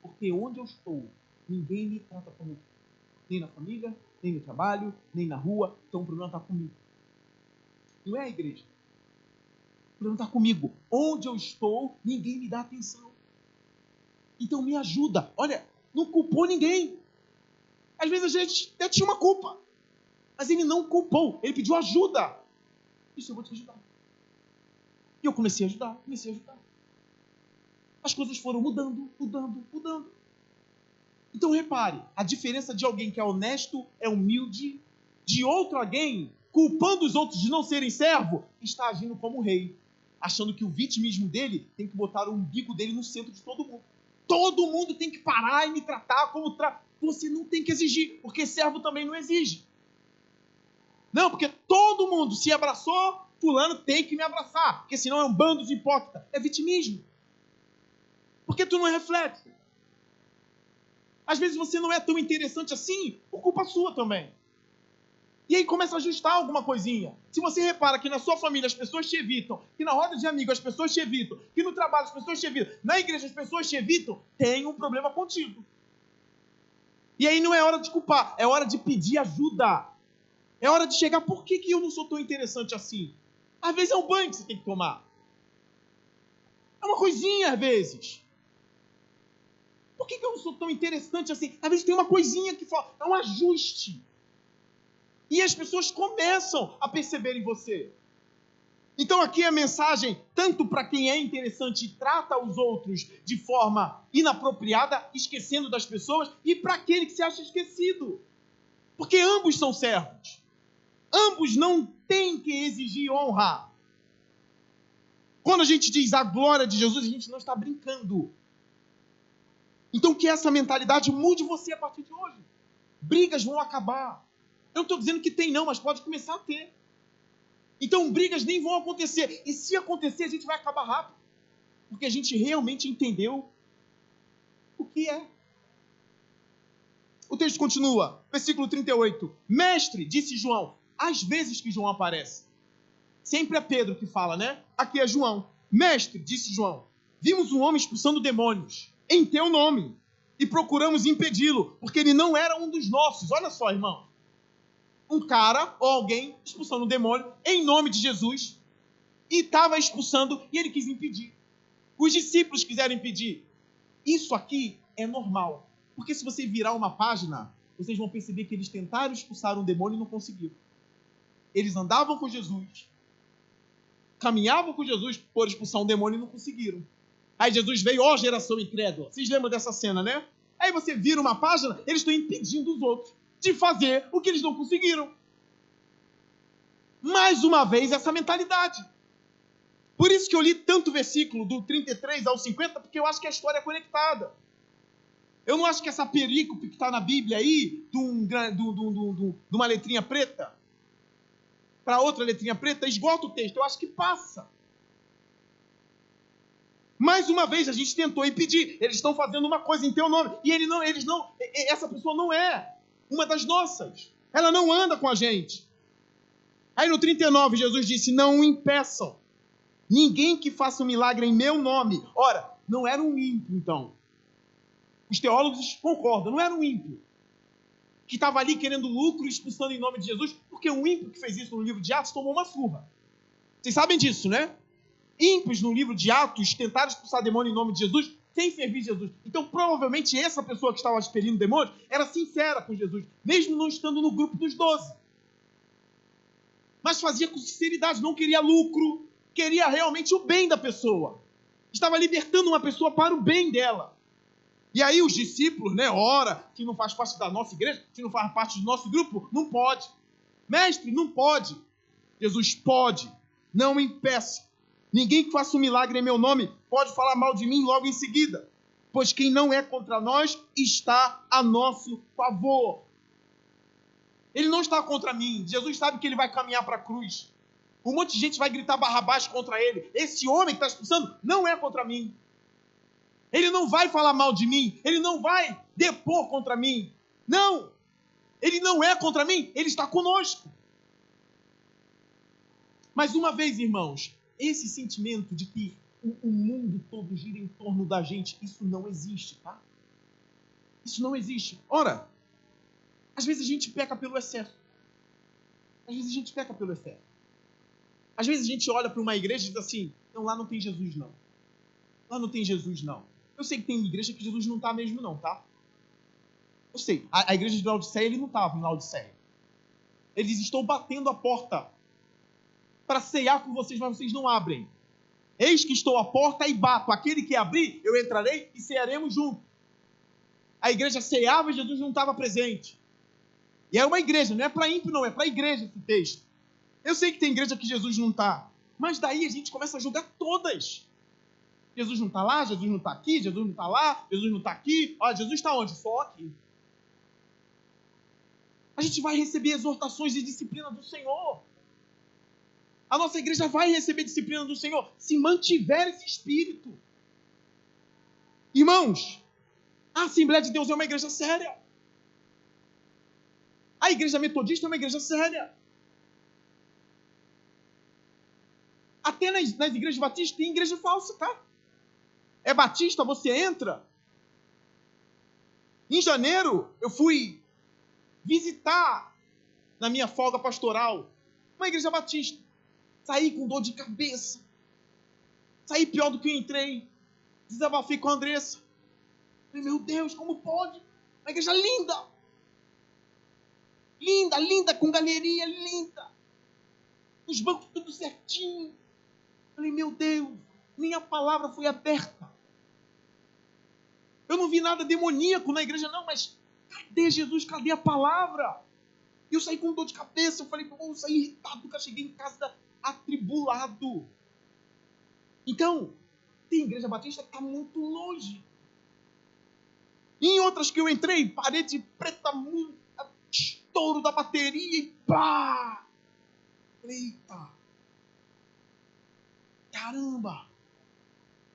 Porque onde eu estou, ninguém me trata como nem na família, nem no trabalho, nem na rua. Então o problema está comigo. Não é a igreja. O problema está comigo. Onde eu estou, ninguém me dá atenção. Então me ajuda. Olha, não culpou ninguém. Às vezes a gente até tinha uma culpa. Mas ele não culpou. Ele pediu ajuda. Isso, eu vou te ajudar. E eu comecei a ajudar. As coisas foram mudando. Então repare, a diferença de alguém que é honesto, é humilde, de outro alguém, culpando os outros de não serem servo, está agindo como rei, achando que o vitimismo dele tem que botar o umbigo dele no centro de todo mundo. Todo mundo tem que parar e me tratar como Você não tem que exigir, porque servo também não exige. Não, porque todo mundo se abraçou, fulano tem que me abraçar, porque senão é um bando de hipócrita. É vitimismo. Porque tu não reflete. Às vezes você não é tão interessante assim, por culpa sua também. E aí começa a ajustar alguma coisinha. Se você repara que na sua família as pessoas te evitam, que na roda de amigos as pessoas te evitam, que no trabalho as pessoas te evitam, na igreja as pessoas te evitam, tem um problema contigo. E aí não é hora de culpar, é hora de pedir ajuda. É hora de chegar, por que eu não sou tão interessante assim? Às vezes é um banho que você tem que tomar. É uma coisinha às vezes. Por que eu não sou tão interessante assim? Às vezes tem uma coisinha que fala, é um ajuste. E as pessoas começam a perceber em você. Então aqui a mensagem, tanto para quem é interessante e trata os outros de forma inapropriada, esquecendo das pessoas, e para aquele que se acha esquecido. Porque ambos são servos. Ambos não têm que exigir honra. Quando a gente diz a glória de Jesus, a gente não está brincando. Então que essa mentalidade mude você a partir de hoje. Brigas vão acabar. Eu não estou dizendo que tem não, mas pode começar a ter. Então brigas nem vão acontecer. E se acontecer, a gente vai acabar rápido. Porque a gente realmente entendeu o que é. O texto continua, versículo 38. Mestre, disse João. Às vezes que João aparece. Sempre é Pedro que fala, né? Aqui é João. Mestre, disse João. Vimos um homem expulsando demônios em teu nome. E procuramos impedi-lo, porque ele não era um dos nossos. Olha só, irmão. Um cara ou alguém expulsando um demônio em nome de Jesus. E estava expulsando e ele quis impedir. Os discípulos quiseram impedir. Isso aqui é normal. Porque se você virar uma página, vocês vão perceber que eles tentaram expulsar um demônio e não conseguiram. Eles andavam com Jesus, caminhavam com Jesus por expulsar um demônio e não conseguiram. Aí Jesus veio, ó geração incrédula. Vocês lembram dessa cena, né? Aí você vira uma página, eles estão impedindo os outros de fazer o que eles não conseguiram. Mais uma vez, essa mentalidade. Por isso que eu li tanto versículo do 33 ao 50, porque eu acho que a história é conectada. Eu não acho que essa perícope que está na Bíblia aí, de uma letrinha preta para outra letrinha preta, esgota o texto. Eu acho que passa. Mais uma vez, a gente tentou impedir. Eles estão fazendo uma coisa em teu nome. E essa pessoa não é uma das nossas. Ela não anda com a gente. Aí no 39, Jesus disse, não o impeçam. Ninguém que faça um milagre em meu nome. Ora, não era um ímpio, então. Os teólogos concordam, não era um ímpio. Que estava ali querendo lucro, expulsando em nome de Jesus, porque um ímpio que fez isso no livro de Atos tomou uma surra. Vocês sabem disso, né? Ímpios no livro de Atos tentaram expulsar demônio em nome de Jesus, sem servir Jesus. Então, provavelmente, essa pessoa que estava expelindo demônios era sincera com Jesus, mesmo não estando no grupo dos 12. Mas fazia com sinceridade, não queria lucro, queria realmente o bem da pessoa. Estava libertando uma pessoa para o bem dela. E aí os discípulos, né, ora, que não faz parte da nossa igreja, que não faz parte do nosso grupo, não pode. Mestre, não pode. Jesus pode, não impeça. Ninguém que faça um milagre em meu nome pode falar mal de mim logo em seguida. Pois quem não é contra nós está a nosso favor. Ele não está contra mim. Jesus sabe que ele vai caminhar para a cruz. Um monte de gente vai gritar Barrabás contra ele. Esse homem que está expulsando não é contra mim. Ele não vai falar mal de mim. Ele não vai depor contra mim. Não. Ele não é contra mim. Ele está conosco. Mais uma vez, irmãos, esse sentimento de que o mundo todo gira em torno da gente, isso não existe, tá? Isso não existe. Ora, às vezes a gente peca pelo excesso. Às vezes a gente peca pelo excesso. Às vezes a gente olha para uma igreja e diz assim, não, lá não tem Jesus, não. Lá não tem Jesus, não. Eu sei que tem igreja que Jesus não está mesmo, não, tá? Eu sei. A igreja de Laodiceia, ele não estava em Laodiceia. Eles estão batendo a porta para ceiar com vocês, mas vocês não abrem. Eis que estou à porta e bato. Aquele que abrir, eu entrarei e cearemos juntos. A igreja ceava e Jesus não estava presente. E é uma igreja, não é para ímpio, não. É para igreja esse texto. Eu sei que tem igreja que Jesus não está. Mas daí a gente começa a julgar todas. Jesus não está lá, Jesus não está aqui, Jesus não está lá, Jesus não está aqui. Olha, Jesus está onde? Só aqui. A gente vai receber exortações e disciplina do Senhor. A nossa igreja vai receber disciplina do Senhor se mantiver esse espírito. Irmãos, a Assembleia de Deus é uma igreja séria. A igreja metodista é uma igreja séria. Até nas igrejas batistas tem igreja falsa, tá? É batista, você entra. Em janeiro, eu fui visitar, na minha folga pastoral, uma igreja batista. Saí com dor de cabeça. Saí pior do que eu entrei. Desabafei com a Andressa. Falei, meu Deus, como pode? Uma igreja linda. Linda, linda, com galeria, linda. Os bancos tudo certinho. Falei, meu Deus, minha palavra foi aberta. Eu não vi nada demoníaco na igreja, não, mas cadê Jesus? Cadê a palavra? E eu saí com dor de cabeça. Eu falei, eu saí irritado, porque eu cheguei em casa atribulado. Então, tem igreja batista que está muito longe. E em outras que eu entrei, parede preta, estouro da bateria e pá! Eita! Caramba!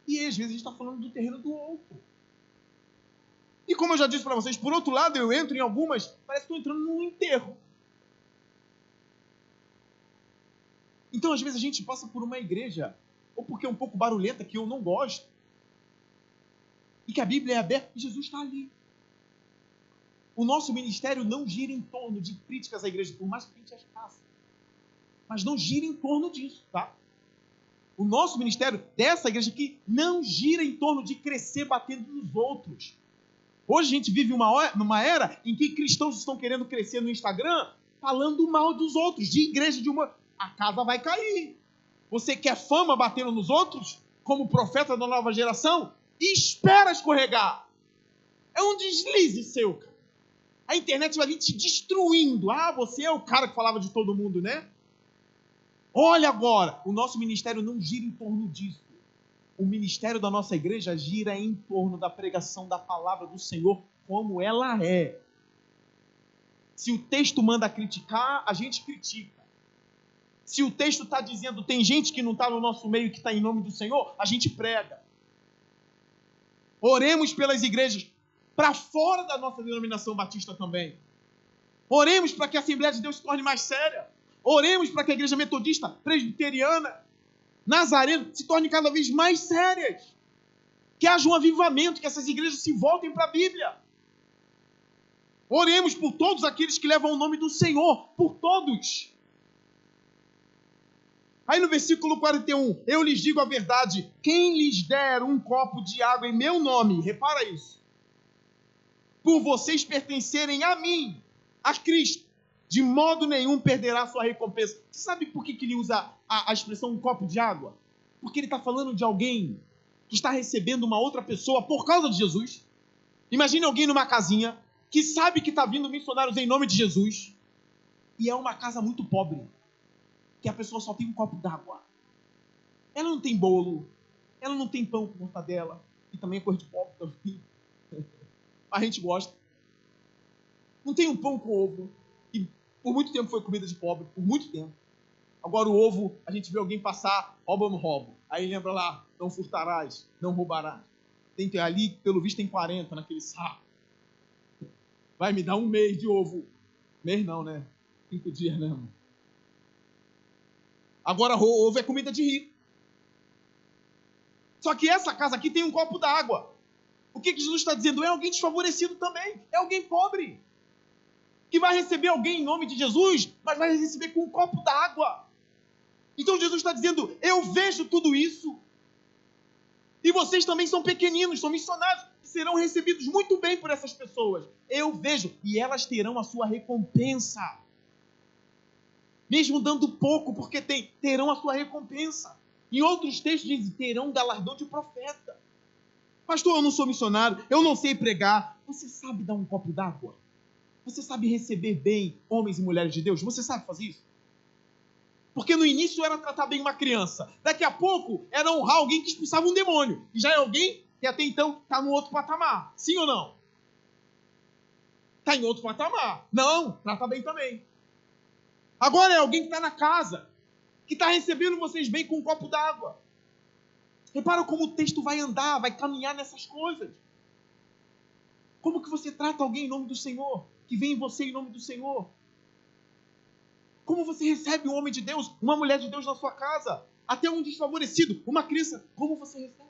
E às vezes a gente está falando do terreno do outro. E como eu já disse para vocês, por outro lado, eu entro em algumas, parece que estou entrando num enterro. Então, às vezes, a gente passa por uma igreja, ou porque é um pouco barulhenta, que eu não gosto, e que a Bíblia é aberta, e Jesus está ali. O nosso ministério não gira em torno de críticas à igreja, por mais que a gente as faça. Mas não gira em torno disso, tá? O nosso ministério, dessa igreja aqui, não gira em torno de crescer batendo nos outros. Hoje a gente vive numa era em que cristãos estão querendo crescer no Instagram falando mal dos outros, de igreja, de uma... A casa vai cair. Você quer fama batendo nos outros, como profeta da nova geração? E espera escorregar. É um deslize seu, cara. A internet vai vir te destruindo. Ah, você é o cara que falava de todo mundo, né? Olha agora, o nosso ministério não gira em torno disso. o ministério da nossa igreja gira em torno da pregação da palavra do Senhor como ela é. Se o texto manda criticar, a gente critica. Se o texto está dizendo tem gente que não está no nosso meio que está em nome do Senhor, a gente prega. Oremos pelas igrejas para fora da nossa denominação batista também. Oremos para que a Assembleia de Deus se torne mais séria. Oremos para que a igreja metodista, presbiteriana, nazarena se torne cada vez mais sérias. Que haja um avivamento, que essas igrejas se voltem para a Bíblia. Oremos por todos aqueles que levam o nome do Senhor, por todos. Aí no versículo 41, eu lhes digo a verdade, quem lhes der um copo de água em meu nome, repara isso, por vocês pertencerem a mim, a Cristo, de modo nenhum perderá sua recompensa. Você sabe por que ele usa a expressão um copo de água? Porque ele está falando de alguém que está recebendo uma outra pessoa por causa de Jesus. Imagine alguém numa casinha que sabe que está vindo missionários em nome de Jesus e é uma casa muito pobre, que a pessoa só tem um copo d'água. Ela não tem bolo, ela não tem pão com mortadela, e também é coisa de pobre também. A gente gosta. Não tem um pão com ovo, que por muito tempo foi comida de pobre, por muito tempo. Agora o ovo, a gente vê alguém passar, rouba ou não rouba. Aí lembra lá, não furtarás, não roubarás. Tem ali, pelo visto, tem 40 naquele saco. Vai me dar um mês de ovo. Mês não, né? 5 dias, né, irmão? Agora ovo é comida de rico. Só que essa casa aqui tem um copo d'água. O que Jesus está dizendo? É alguém desfavorecido também. É alguém pobre. Que vai receber alguém em nome de Jesus, mas vai receber com um copo d'água. Então Jesus está dizendo, eu vejo tudo isso. E vocês também são pequeninos, são missionários, que serão recebidos muito bem por essas pessoas. Eu vejo, e elas terão a sua recompensa. Mesmo dando pouco, porque terão a sua recompensa. Em outros textos diz, terão galardão de profeta. Pastor, eu não sou missionário, eu não sei pregar. Você sabe dar um copo d'água? Você sabe receber bem homens e mulheres de Deus? Você sabe fazer isso? Porque no início era tratar bem uma criança. Daqui a pouco era honrar alguém que expulsava um demônio. E já é alguém que até então está no outro patamar. Sim ou não? Está em outro patamar. Não, trata bem também. Agora é alguém que está na casa, que está recebendo vocês bem com um copo d'água. Repara como o texto vai andar, vai caminhar nessas coisas. Como que você trata alguém em nome do Senhor? Que vem em você em nome do Senhor? Como você recebe um homem de Deus, uma mulher de Deus na sua casa? Até um desfavorecido, uma criança. Como você recebe?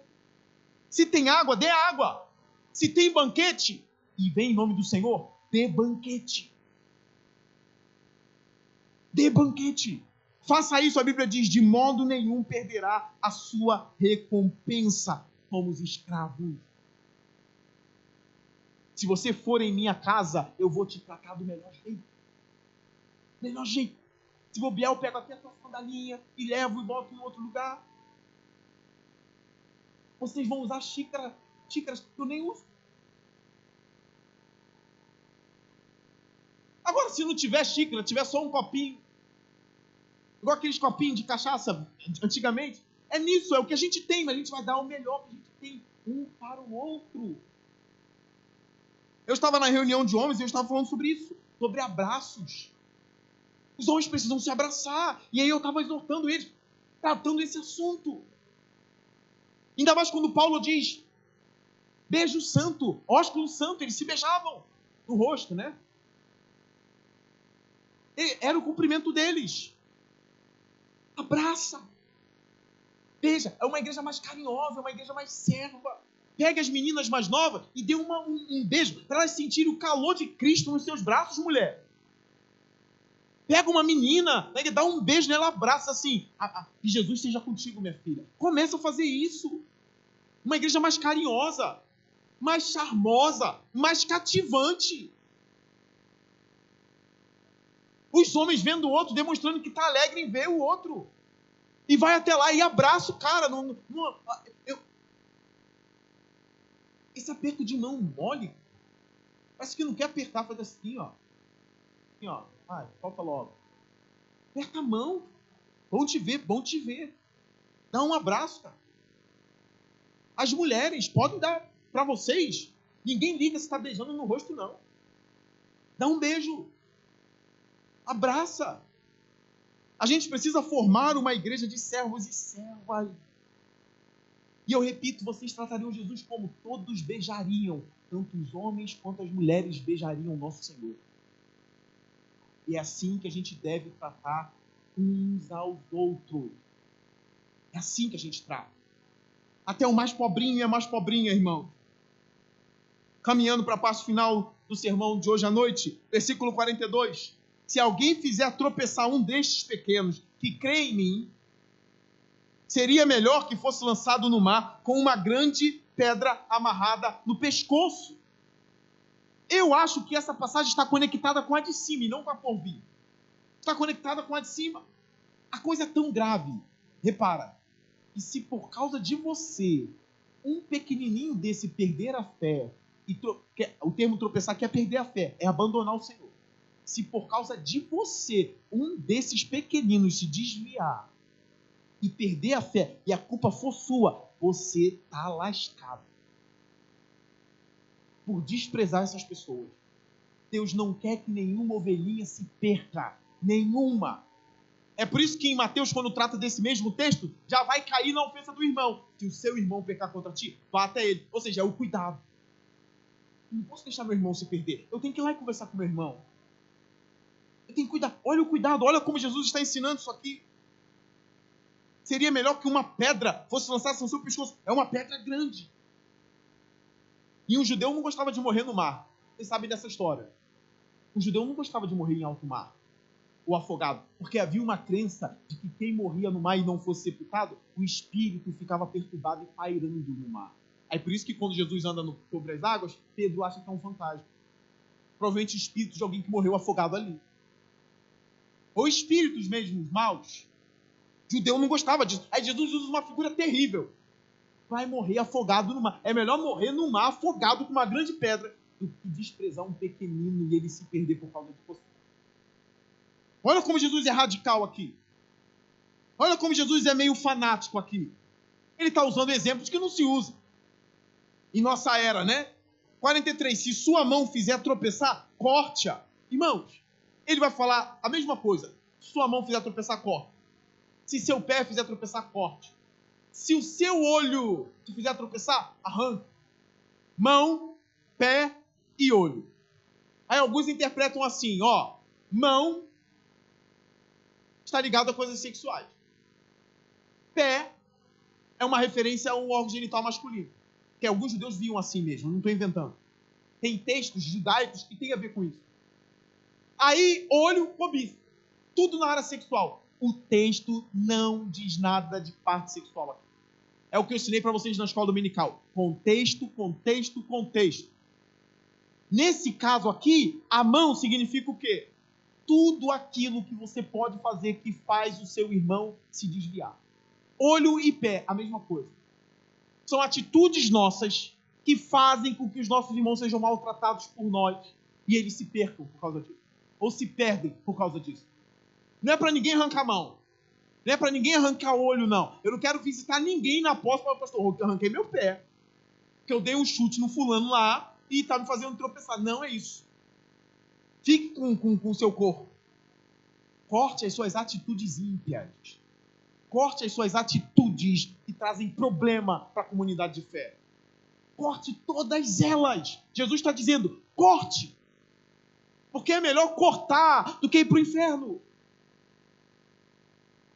Se tem água, dê água. Se tem banquete, e vem em nome do Senhor, dê banquete. Dê banquete. Faça isso, a Bíblia diz, de modo nenhum perderá a sua recompensa como os escravos. Se você for em minha casa, eu vou te tratar do melhor jeito. Melhor jeito. Se bobear, eu pego até a tua sandalinha e levo e boto em outro lugar. Vocês vão usar xícaras que eu nem uso. Agora, se não tiver xícara, tiver só um copinho, igual aqueles copinhos de cachaça antigamente, é nisso, é o que a gente tem, mas a gente vai dar o melhor que a gente tem um para o outro. Eu estava na reunião de homens e eu estava falando sobre isso, sobre abraços. Os homens precisam se abraçar. E aí eu estava exortando eles, tratando esse assunto. Ainda mais quando Paulo diz, beijo santo, ósculo santo, eles se beijavam no rosto, né? Era o cumprimento deles. Abraça. Veja, é uma igreja mais carinhosa, é uma igreja mais serva. Pega as meninas mais novas e dê um beijo para elas sentirem o calor de Cristo nos seus braços, mulher. Pega uma menina, né, dá um beijo nela, abraça assim. Que Jesus seja contigo, minha filha. Começa a fazer isso. Uma igreja mais carinhosa, mais charmosa, mais cativante. Os homens vendo o outro, demonstrando que está alegre em ver o outro. E vai até lá e abraça o cara. Esse aperto de mão mole, parece que não quer apertar, faz assim, ó. Assim, ó. Vai, falta logo. Aperta a mão. Bom te ver, bom te ver. Dá um abraço, cara. As mulheres podem dar para vocês. Ninguém liga se está beijando no rosto, não. Dá um beijo. Abraça. A gente precisa formar uma igreja de servos e servas. E eu repito, vocês tratariam Jesus como todos beijariam. Tanto os homens quanto as mulheres beijariam o nosso Senhor. E é assim que a gente deve tratar uns aos outros. É assim que a gente trata. Até o mais pobrinho e a mais pobrinha, irmão. Caminhando para a parte final do sermão de hoje à noite, versículo 42. Se alguém fizer tropeçar um destes pequenos que crê em mim, seria melhor que fosse lançado no mar com uma grande pedra amarrada no pescoço. Eu acho que essa passagem está conectada com a de cima e não com a por vir. Está conectada com a de cima. A coisa é tão grave. Repara, que se por causa de você, um pequenininho desse perder a fé, o termo tropeçar aqui é perder a fé, é abandonar o Senhor. Se por causa de você, um desses pequeninos se desviar e perder a fé, e a culpa for sua, você está lascado. Por desprezar essas pessoas. Deus não quer que nenhuma ovelhinha se perca. Nenhuma. É por isso que em Mateus, quando trata desse mesmo texto, já vai cair na ofensa do irmão. Se o seu irmão pecar contra ti, vá até ele. Ou seja, é o cuidado. Eu não posso deixar meu irmão se perder. Eu tenho que ir lá e conversar com meu irmão. Eu tenho que cuidar. Olha o cuidado. Olha como Jesus está ensinando isso aqui. Seria melhor que uma pedra fosse lançada no seu pescoço. É uma pedra grande. E um judeu não gostava de morrer no mar. Vocês sabem dessa história. O judeu não gostava de morrer em alto mar. Ou afogado. Porque havia uma crença de que quem morria no mar e não fosse sepultado, o espírito ficava perturbado e pairando no mar. Aí por isso que quando Jesus anda sobre as águas, Pedro acha que é um fantasma. Provavelmente espírito de alguém que morreu afogado ali. Ou espíritos mesmo maus. O judeu não gostava disso. Aí Jesus usa uma figura terrível. Vai morrer afogado no mar. É melhor morrer no mar afogado com uma grande pedra do que desprezar um pequenino e ele se perder por causa de você. Olha como Jesus é radical aqui. Olha como Jesus é meio fanático aqui. Ele está usando exemplos que não se usam em nossa era, né? 43. Se sua mão fizer tropeçar, corte-a. Irmãos, ele vai falar a mesma coisa. Se sua mão fizer tropeçar, corte. Se seu pé fizer tropeçar, corte. Se o seu olho te fizer tropeçar, arranca. Mão, pé e olho. Aí alguns interpretam assim, ó. Mão está ligado a coisas sexuais. Pé é uma referência a um órgão genital masculino. Que alguns judeus viam assim mesmo, não estou inventando. Tem textos judaicos que tem a ver com isso. Aí, olho, cobiça. Tudo na área sexual. O texto não diz nada de parte sexual aqui. É o que eu ensinei para vocês na escola dominical. Contexto, contexto, contexto. Nesse caso aqui, a mão significa o quê? Tudo aquilo que você pode fazer que faz o seu irmão se desviar. Olho e pé, a mesma coisa. São atitudes nossas que fazem com que os nossos irmãos sejam maltratados por nós e eles se percam por causa disso. Ou se perdem por causa disso. Não é para ninguém arrancar a mão. Não é para ninguém arrancar o olho, não. Eu não quero visitar ninguém na posse para o pastor. Eu arranquei meu pé. Porque eu dei um chute no fulano lá e está me fazendo tropeçar. Não é isso. Fique com o seu corpo. Corte as suas atitudes ímpias. Corte as suas atitudes que trazem problema para a comunidade de fé. Corte todas elas. Jesus está dizendo, corte. Porque é melhor cortar do que ir para o inferno.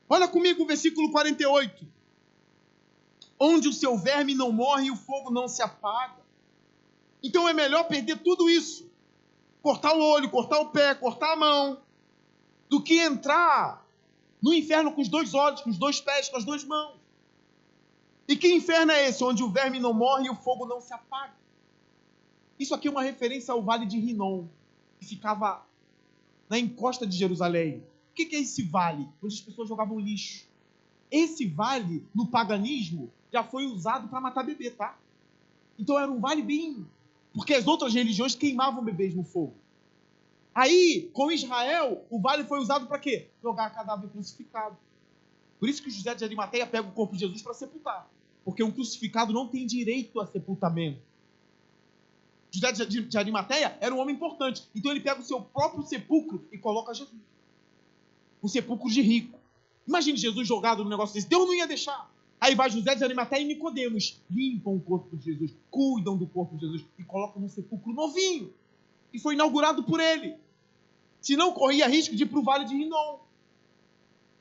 Olha comigo o versículo 48. Onde o seu verme não morre e o fogo não se apaga. Então é melhor perder tudo isso. Cortar o olho, cortar o pé, cortar a mão. Do que entrar no inferno com os 2 olhos, com os 2 pés, com as 2 mãos. E que inferno é esse? Onde o verme não morre e o fogo não se apaga. Isso aqui é uma referência ao Vale de Rinom, que ficava na encosta de Jerusalém. O que é esse vale? Onde as pessoas jogavam lixo. Esse vale, no paganismo, já foi usado para matar bebê, tá? Então era um vale bem... Porque as outras religiões queimavam bebês no fogo. Aí, com Israel, o vale foi usado para quê? Jogar cadáver crucificado. Por isso que José de Arimateia pega o corpo de Jesus para sepultar. Porque um crucificado não tem direito a sepultamento. José de Arimateia era um homem importante. Então ele pega o seu próprio sepulcro e coloca Jesus. Um sepulcro de rico. Imagine Jesus jogado no negócio desse. Deus não ia deixar. Aí vai José de Arimateia e Nicodemos. Limpam o corpo de Jesus. Cuidam do corpo de Jesus. E colocam num sepulcro novinho. E foi inaugurado por ele. Senão corria risco de ir para o Vale de Rinom.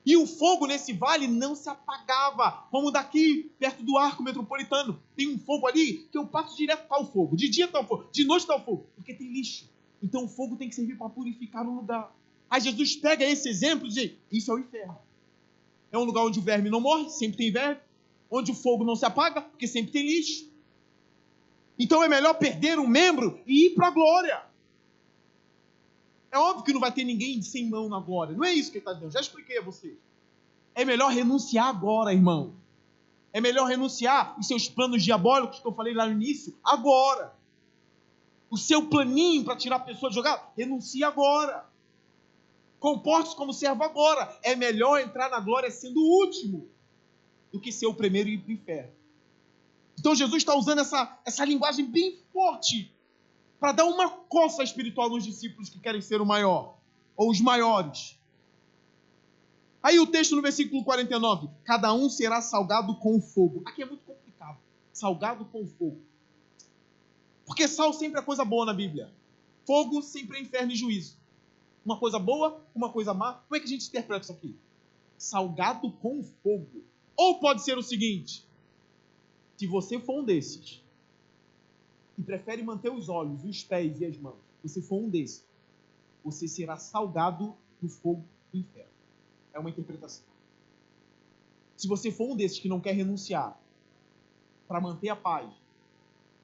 E o fogo nesse vale não se apagava. Como daqui, perto do arco metropolitano. Tem um fogo ali que eu passo direto para o fogo. De dia está o fogo, de noite está o fogo. Porque tem lixo. Então o fogo tem que servir para purificar o lugar. Aí Jesus pega esse exemplo e diz, isso é o inferno. É um lugar onde o verme não morre, sempre tem verme. Onde o fogo não se apaga, porque sempre tem lixo. Então é melhor perder um membro e ir para a glória. É óbvio que não vai ter ninguém sem mão na glória. Não é isso que ele está dizendo. Já expliquei a vocês. É melhor renunciar agora, irmão. É melhor renunciar os seus planos diabólicos que eu falei lá no início, agora. O seu planinho para tirar a pessoa de jogar, renuncie agora. Comporte-se como servo agora. É melhor entrar na glória sendo o último do que ser o primeiro e ir para o inferno. Então Jesus está usando essa linguagem bem forte para dar uma coça espiritual nos discípulos que querem ser o maior, ou os maiores. Aí o texto no versículo 49, cada um será salgado com fogo. Aqui é muito complicado, salgado com fogo. Porque sal sempre é coisa boa na Bíblia. Fogo sempre é inferno e juízo. Uma coisa boa, uma coisa má. Como é que a gente interpreta isso aqui? Salgado com fogo. Ou pode ser o seguinte, se você for um desses, e prefere manter os olhos, os pés e as mãos, você for um desses, você será salgado no fogo do inferno. É uma interpretação. Se você for um desses que não quer renunciar para manter a paz,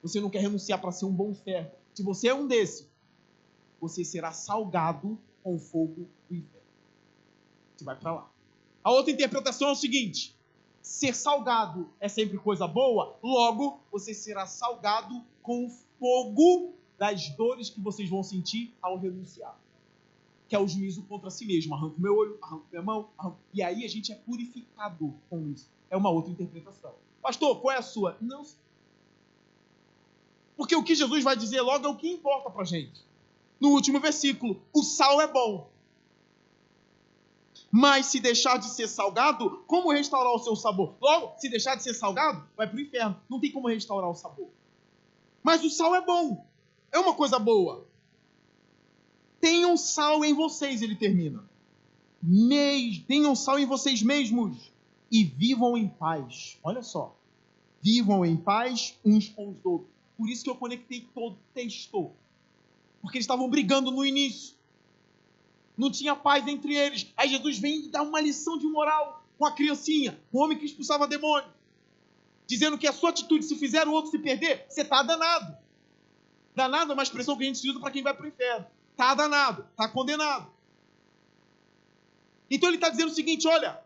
você não quer renunciar para ser um bom servo, se você é um desses, você será salgado com o fogo do inferno. Você vai para lá. A outra interpretação é o seguinte, ser salgado é sempre coisa boa, logo você será salgado com o fogo das dores que vocês vão sentir ao renunciar. Que é o juízo contra si mesmo. Arranco meu olho, arranco minha mão, e aí a gente é purificado com isso. É uma outra interpretação. Pastor, qual é a sua? Não. Porque o que Jesus vai dizer logo é o que importa pra gente. No último versículo, o sal é bom. Mas se deixar de ser salgado, como restaurar o seu sabor? Logo, se deixar de ser salgado, vai para o inferno. Não tem como restaurar o sabor. Mas o sal é bom. É uma coisa boa. Tenham sal em vocês, ele termina. Tenham sal em vocês mesmos e vivam em paz. Olha só. Vivam em paz uns com os outros. Por isso que eu conectei todo o texto. Porque eles estavam brigando no início. Não tinha paz entre eles. Aí Jesus vem e dá uma lição de moral com a criancinha, um homem que expulsava demônio, dizendo que a sua atitude, se fizer o outro se perder, você está danado. Danado é uma expressão que a gente usa para quem vai para o inferno. Está danado, está condenado. Então ele está dizendo o seguinte, olha,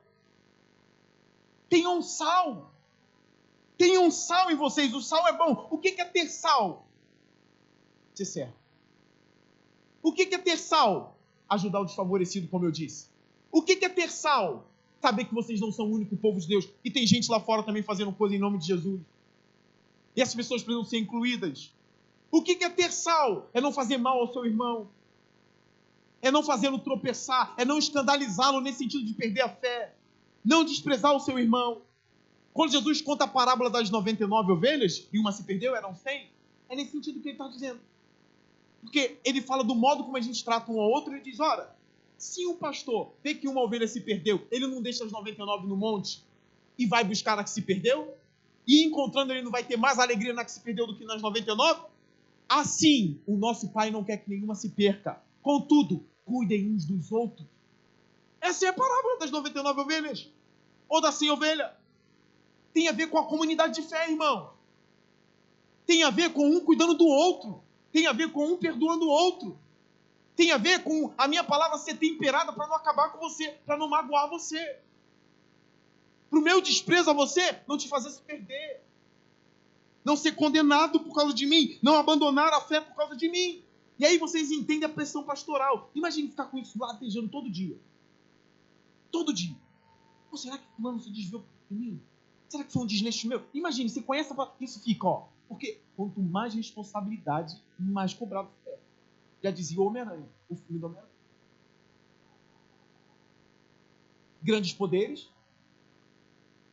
tenham sal. Tenham sal em vocês, o sal é bom. O que é ter sal? Ser servo. O que é ter sal? Ajudar o desfavorecido, como eu disse. O que é ter sal? Saber que vocês não são o único povo de Deus. E tem gente lá fora também fazendo coisa em nome de Jesus. E essas pessoas precisam ser incluídas. O que é ter sal? É não fazer mal ao seu irmão. É não fazê-lo tropeçar. É não escandalizá-lo nesse sentido de perder a fé. Não desprezar o seu irmão. Quando Jesus conta a parábola das 99 ovelhas, e uma se perdeu, eram 100, é nesse sentido que ele está dizendo. Porque ele fala do modo como a gente trata um ao outro, ele diz, ora, se um pastor vê que uma ovelha se perdeu, ele não deixa as 99 no monte e vai buscar na que se perdeu? E encontrando ele não vai ter mais alegria na que se perdeu do que nas 99? Assim, o nosso Pai não quer que nenhuma se perca. Contudo, cuidem uns dos outros. Essa é a parábola das 99 ovelhas. Ou das 100 ovelhas. Tem a ver com a comunidade de fé, irmão. Tem a ver com um cuidando do outro. Tem a ver com um perdoando o outro. Tem a ver com a minha palavra ser temperada para não acabar com você, para não magoar você. Para o meu desprezo a você não te fazer se perder. Não ser condenado por causa de mim. Não abandonar a fé por causa de mim. E aí vocês entendem a pressão pastoral. Imagine ficar com isso latejando todo dia. Todo dia. Pô, será que fulano se desviou de mim? Será que foi um desleixo meu? Imagine, você conhece a palavra, isso fica, ó. Porque quanto mais responsabilidade, mais cobrado é. Já dizia o Homem-Aranha, o filme do Homem-Aranha. Grandes poderes,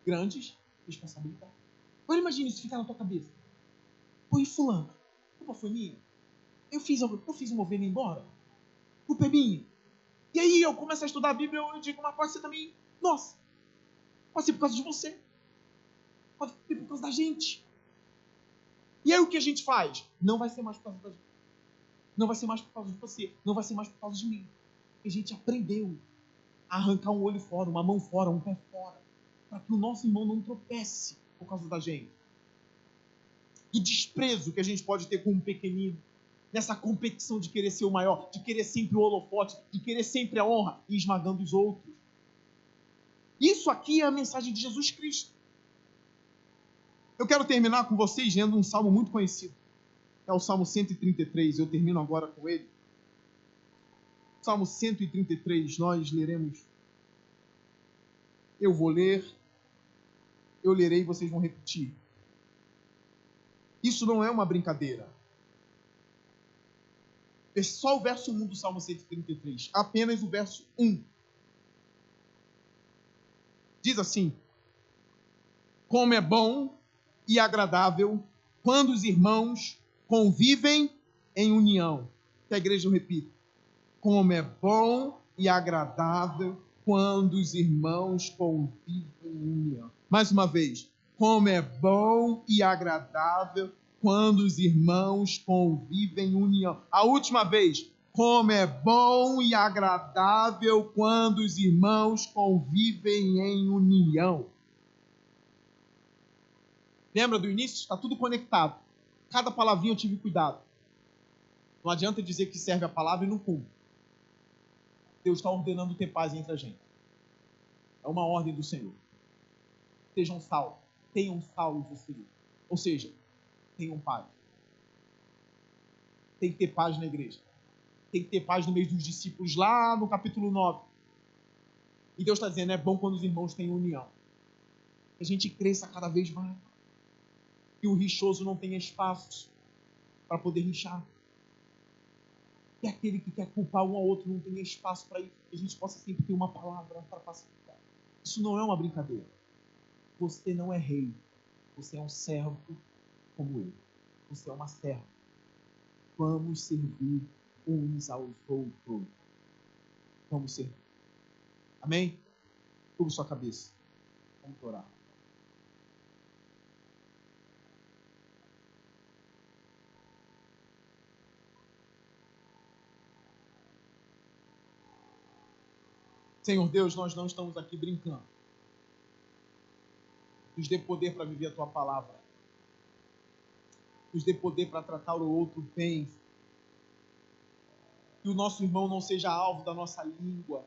grandes responsabilidades. Agora imagine isso ficar na tua cabeça. Pô, e fulano? A culpa foi minha? Eu fiz uma ovelha embora? A culpa é minha? E aí eu começo a estudar a Bíblia e eu digo, mas pode ser também, nossa, pode ser por causa de você. Pode ser por causa da gente. E aí o que a gente faz? Não vai ser mais por causa da gente. Não vai ser mais por causa de você. Não vai ser mais por causa de mim. Porque a gente aprendeu a arrancar um olho fora, uma mão fora, um pé fora. Para que o nosso irmão não tropece por causa da gente. Do desprezo que a gente pode ter com um pequenino. Nessa competição de querer ser o maior, de querer sempre o holofote, de querer sempre a honra e esmagando os outros. Isso aqui é a mensagem de Jesus Cristo. Eu quero terminar com vocês lendo um salmo muito conhecido. É o Salmo 133. Eu termino agora com ele. Salmo 133, nós leremos. Eu vou ler, eu lerei e vocês vão repetir. Isso não é uma brincadeira. É só o verso 1 do Salmo 133. Apenas o verso 1. Diz assim: como é bom e agradável quando os irmãos convivem em união. Que a igreja eu repito. Como é bom e agradável quando os irmãos convivem em união. Mais uma vez. Como é bom e agradável quando os irmãos convivem em união. A última vez. Como é bom e agradável quando os irmãos convivem em união. Lembra do início? Está tudo conectado. Cada palavrinha eu tive cuidado. Não adianta dizer que serve a palavra e não cumpre. Deus está ordenando ter paz entre a gente. É uma ordem do Senhor. Sejam salvos. Tenham salvos o Senhor. Ou seja, tenham paz. Tem que ter paz na igreja. Tem que ter paz no meio dos discípulos, lá no capítulo 9. E Deus está dizendo, é bom quando os irmãos têm união. Que a gente cresça cada vez mais. Que o rixoso não tenha espaço para poder rixar. Que aquele que quer culpar um ao outro não tenha espaço para ir. Que a gente possa sempre ter uma palavra para pacificar. Isso não é uma brincadeira. Você não é rei. Você é um servo como eu. Você é uma serva. Vamos servir uns aos outros. Vamos servir. Amém? Curva sua cabeça. Vamos orar. Senhor Deus, nós não estamos aqui brincando. Nos dê poder para viver a Tua palavra. Nos dê poder para tratar o outro bem. Que o nosso irmão não seja alvo da nossa língua,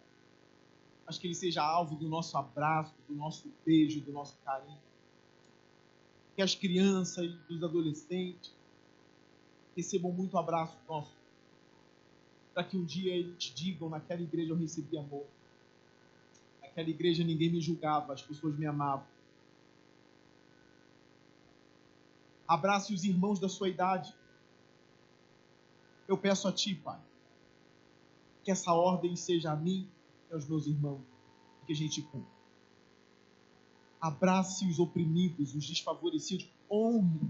mas que ele seja alvo do nosso abraço, do nosso beijo, do nosso carinho. Que as crianças e os adolescentes recebam muito abraço nosso. Para que um dia eles te digam, naquela igreja eu recebi amor. Naquela igreja ninguém me julgava, as pessoas me amavam. Abrace os irmãos da sua idade. Eu peço a Ti, Pai, que essa ordem seja a mim e aos meus irmãos, que a gente cumpra. Abrace os oprimidos, os desfavorecidos. Honre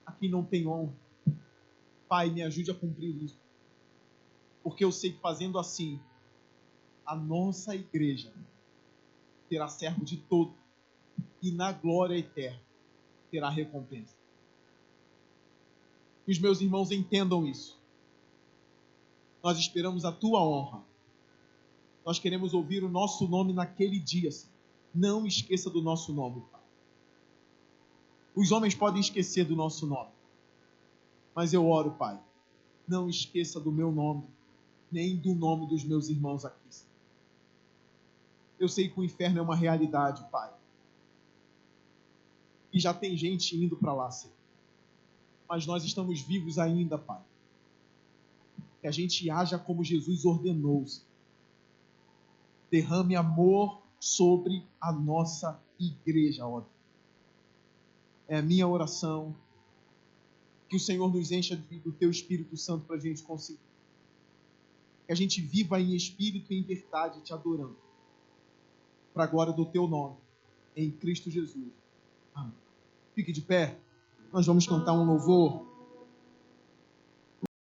a quem não tem honra. Pai, me ajude a cumprir isso. Porque eu sei que fazendo assim, a nossa igreja terá servo de todo e na glória eterna terá recompensa. Que os meus irmãos entendam isso. Nós esperamos a Tua honra. Nós queremos ouvir o nosso nome naquele dia, Senhor. Não esqueça do nosso nome, Pai. Os homens podem esquecer do nosso nome. Mas eu oro, Pai. Não esqueça do meu nome, nem do nome dos meus irmãos aqui, Senhor. Eu sei que o inferno é uma realidade, Pai. E já tem gente indo para lá, Senhor. Mas nós estamos vivos ainda, Pai. Que a gente haja como Jesus ordenou, Senhor. Derrame amor sobre a nossa igreja, ó Deus. É a minha oração que o Senhor nos encha do teu Espírito Santo para a gente conseguir. Que a gente viva em espírito e em verdade te adorando. Para a glória do teu nome. Em Cristo Jesus. Amém. Fique de pé. Nós vamos cantar um louvor.